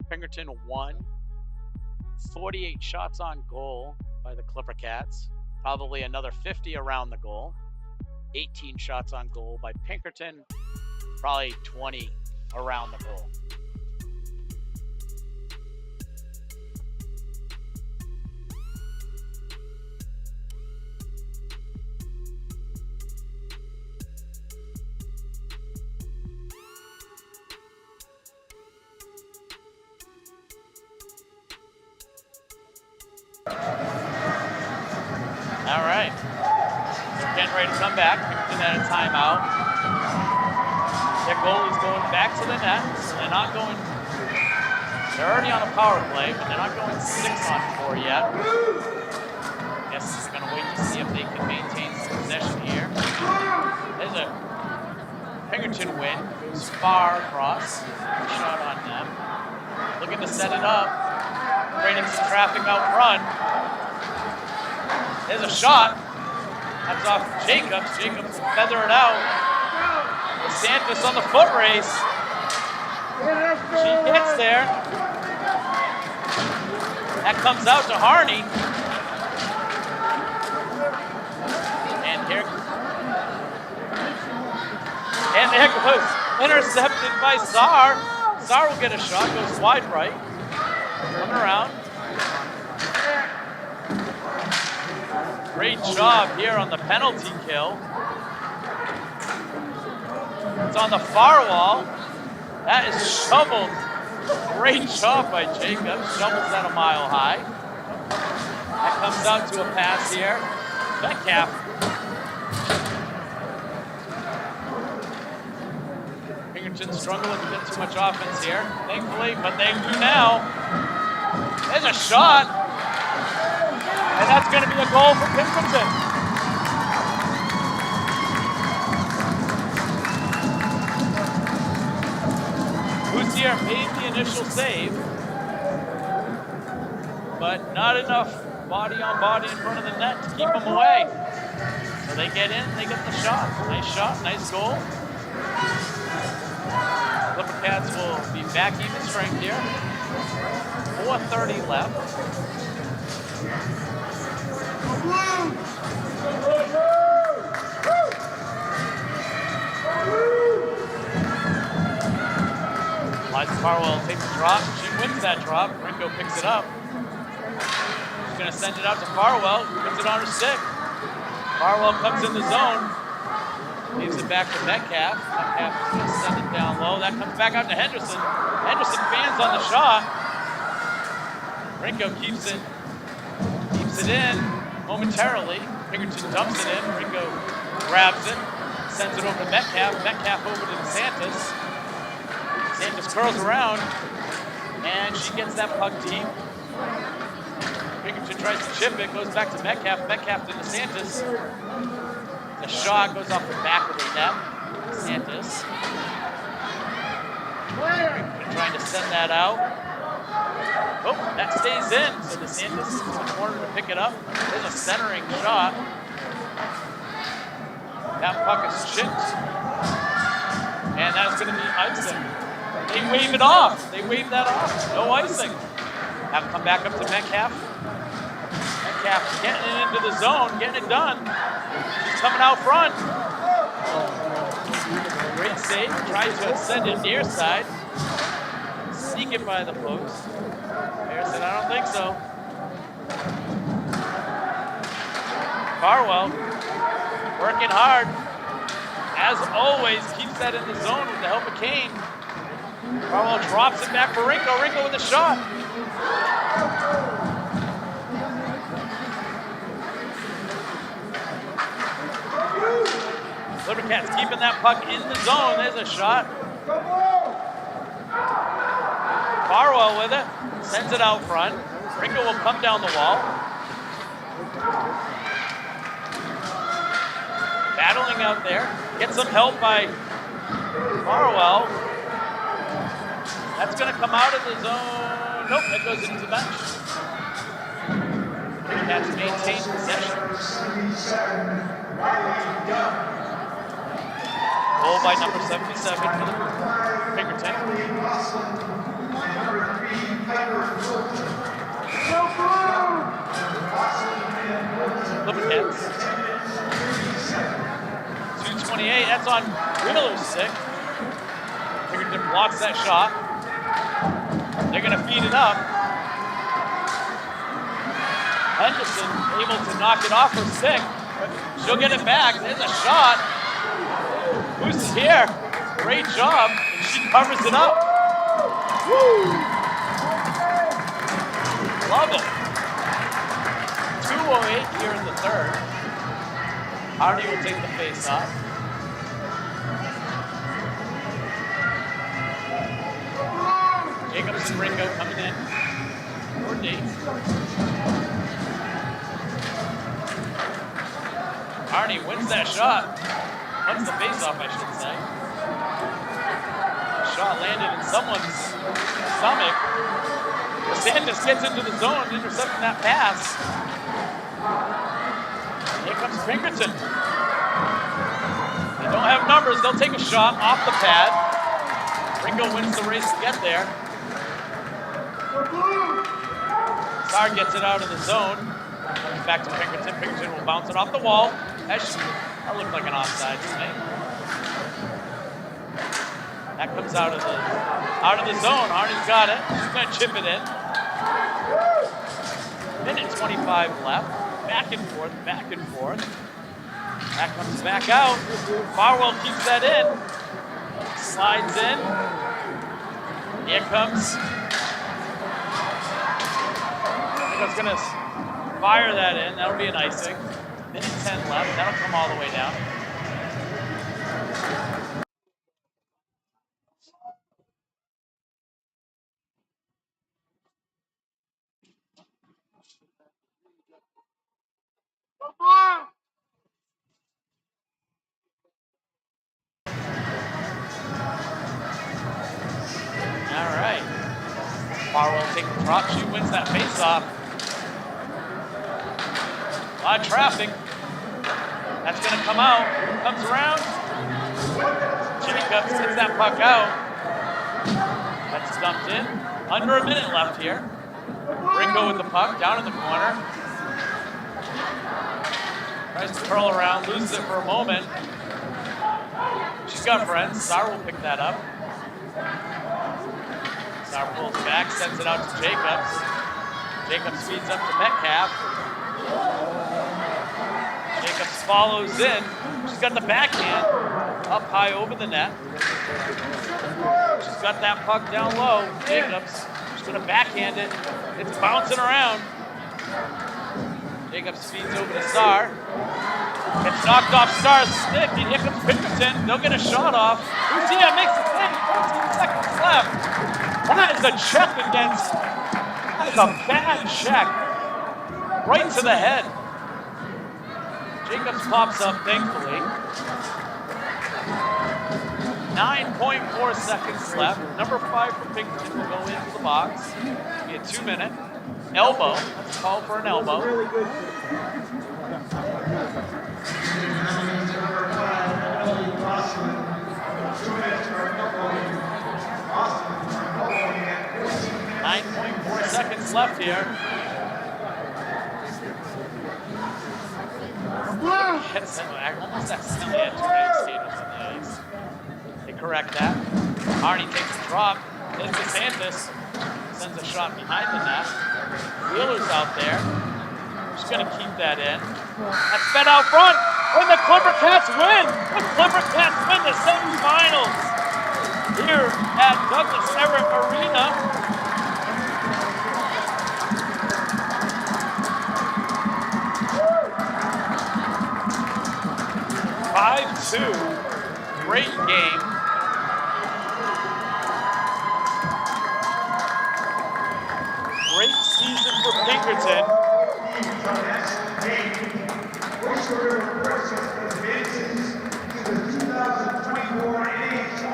Pinkerton 1. 48 shots on goal by the Clipper Cats. Probably another 50 around the goal. 18 shots on goal by Pinkerton. Probably 20 around the goal. All right, they're getting ready to come back. Pinkerton at a timeout. Their goalie's going back to the net, so they're not going, they're already on a power play, but they're not going 6-on-4 yet. Guess they're gonna wait to see if they can maintain some possession here. There's a Pinkerton win, goes far across, shot on them. Looking to set it up, creating some traffic out front. There's a shot. That's off Jacobs. Jacobs will feather it out. DeSantis on the foot race. She gets there. That comes out to Harney. And here, and there goes, intercepted by Saar. Saar will get a shot, goes wide right. Coming around. Great job here on the penalty kill. It's on the far wall. That is shoveled. Great job by Jacob. Shovels that a mile high. That comes out to a pass here. Metcalf. Pinkerton struggling to get too much offense here, thankfully, but they do now. There's a shot. And that's going to be a goal for Pinkerton. Here made the initial save, but not enough body on body in front of the net to keep them away. So they get in, they get the shot. Nice shot, nice goal. Clipper-Cats will be back even strength here. 4:30 left. Liza Farwell takes a drop. She wins that drop. Rinko picks it up. She's going to send it out to Farwell. Puts it on her stick. Farwell comes in the zone. Leaves it back to Metcalf. Metcalf is going to send it down low. That comes back out to Henderson. Henderson fans on the shot. Rinko keeps it in momentarily. Pinkerton dumps it in. Rinko grabs it. Sends it over to Metcalf. Metcalf over to DeSantis. DeSantis curls around, and she gets that puck deep. Pinkerton tries to chip it, goes back to Metcalf. Metcalf to DeSantis. The shot goes off the back of the net. DeSantis. Pinkerton trying to send that out. Oh, that stays in. So DeSantis is in the corner to pick it up. There's a centering shot. That puck is chipped. And that's going to be icing. They wave it off. They wave that off. No icing. Have come back up to Metcalf. Metcalf getting it into the zone, getting it done. She's coming out front. Great save. Tries to send it near side. Sneak it by the post. Harrison, I don't think so. Farwell working hard. As always, keeps that in the zone with the help of Kane. Farwell drops it back for Rinko. Rinko with a shot. Clipper-Cats keeping that puck in the zone. There's a shot. Farwell with it. Sends it out front. Rinko will come down the wall. Battling out there. Gets some help by Farwell. That's going to come out of the zone. Nope, that goes into the bench. Cats maintain possession. Goal by number 77 for the Pinkerton. Clipper-Cats. 2:28, that's on Wheeler's stick. Pinkerton blocks that shot. They're going to feed it up. Henderson able to knock it off her stick, but she'll get it back. There's a shot. Who's here? Great job. And she covers it up. Woo! Love it. 2:08 here in the third. Hardy will take the face off. Jacobs and Ringo coming in. 4D. Hardy wins that shot. Runs the face off, I should say. The shot landed in someone's stomach. DeSantis gets into the zone, intercepting that pass. Here comes Pinkerton. They don't have numbers. They'll take a shot off the pad. Ringo wins the race to get there. Star gets it out of the zone. Comes back to Pinkerton. Pinkerton will bounce it off the wall. That looked like an offside to me. That comes out of the zone. Arnie's got it. He's gonna chip it in. Minute 25 left. Back and forth, back and forth. That comes back out. Farwell keeps that in. Slides in. Here comes. Ringo's gonna fire that in. That'll be an icing. Minute 10 left. That'll come all the way down. All right. Farwell takes the drop. She wins that face-off. A lot of traffic. That's going to come out. Comes around. Jacobs hits that puck out. That's dumped in. Under a minute left here. Ringo with the puck down in the corner. Tries to curl around, loses it for a moment. She's got friends. Sar will pick that up. Sar pulls back, sends it out to Jacobs. Jacobs feeds up to Metcalf. Jacobs follows in. She's got the backhand up high over the net. She's got that puck down low. Jacobs, she's going to backhand it. It's bouncing around. Jacobs feeds over to Star. It's knocked off Star's stick, and here comes Pinkerton. They'll get a shot off. Lucia makes it in. 14 seconds left. That is a check against. That is a bad check. Right to the head. Jacobs pops up, thankfully. 9.4 seconds left. Number 5 for Pinkerton will go into the box. It'll be a 2-minute. Elbow. That's a call for an elbow. Really good. .4 seconds left here. Almost accidentally had two United States on the ice. They correct that. Arnie takes a drop. Then DeSantis sends a shot behind the net. Wheeler's out there. She's going to keep that in. That's fed out front. And the Clipper Cats win. The Clipper Cats win the semifinals here at Douglas Everett Arena. Great game. Great season for Pinkerton. Oyster River-Portsmouth advances to the 2024 NHL.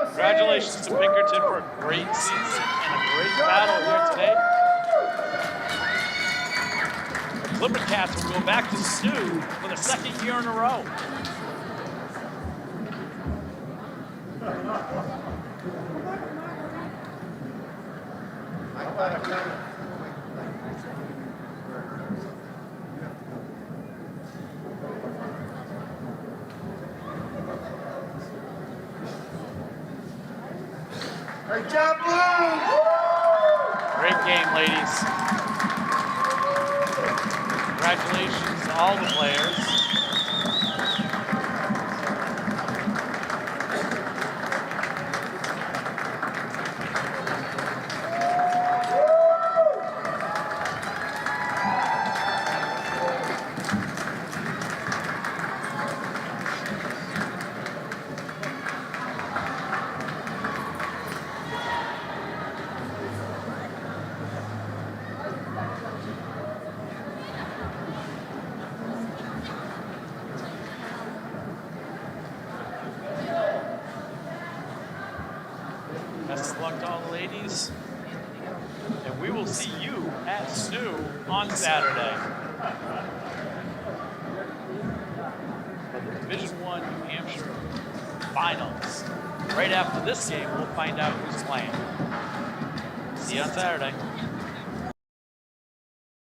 Congratulations to Pinkerton for a great season and a great battle here today. The Clipper Cats will go back to Sioux for the second year in a row. Great job, Blue! Great game, ladies. Congratulations to all the players. Best of luck to all the ladies. And we will see you at SNU on Saturday. For the Division I New Hampshire Finals. Right after this game, we'll find out who's playing. See you on Saturday.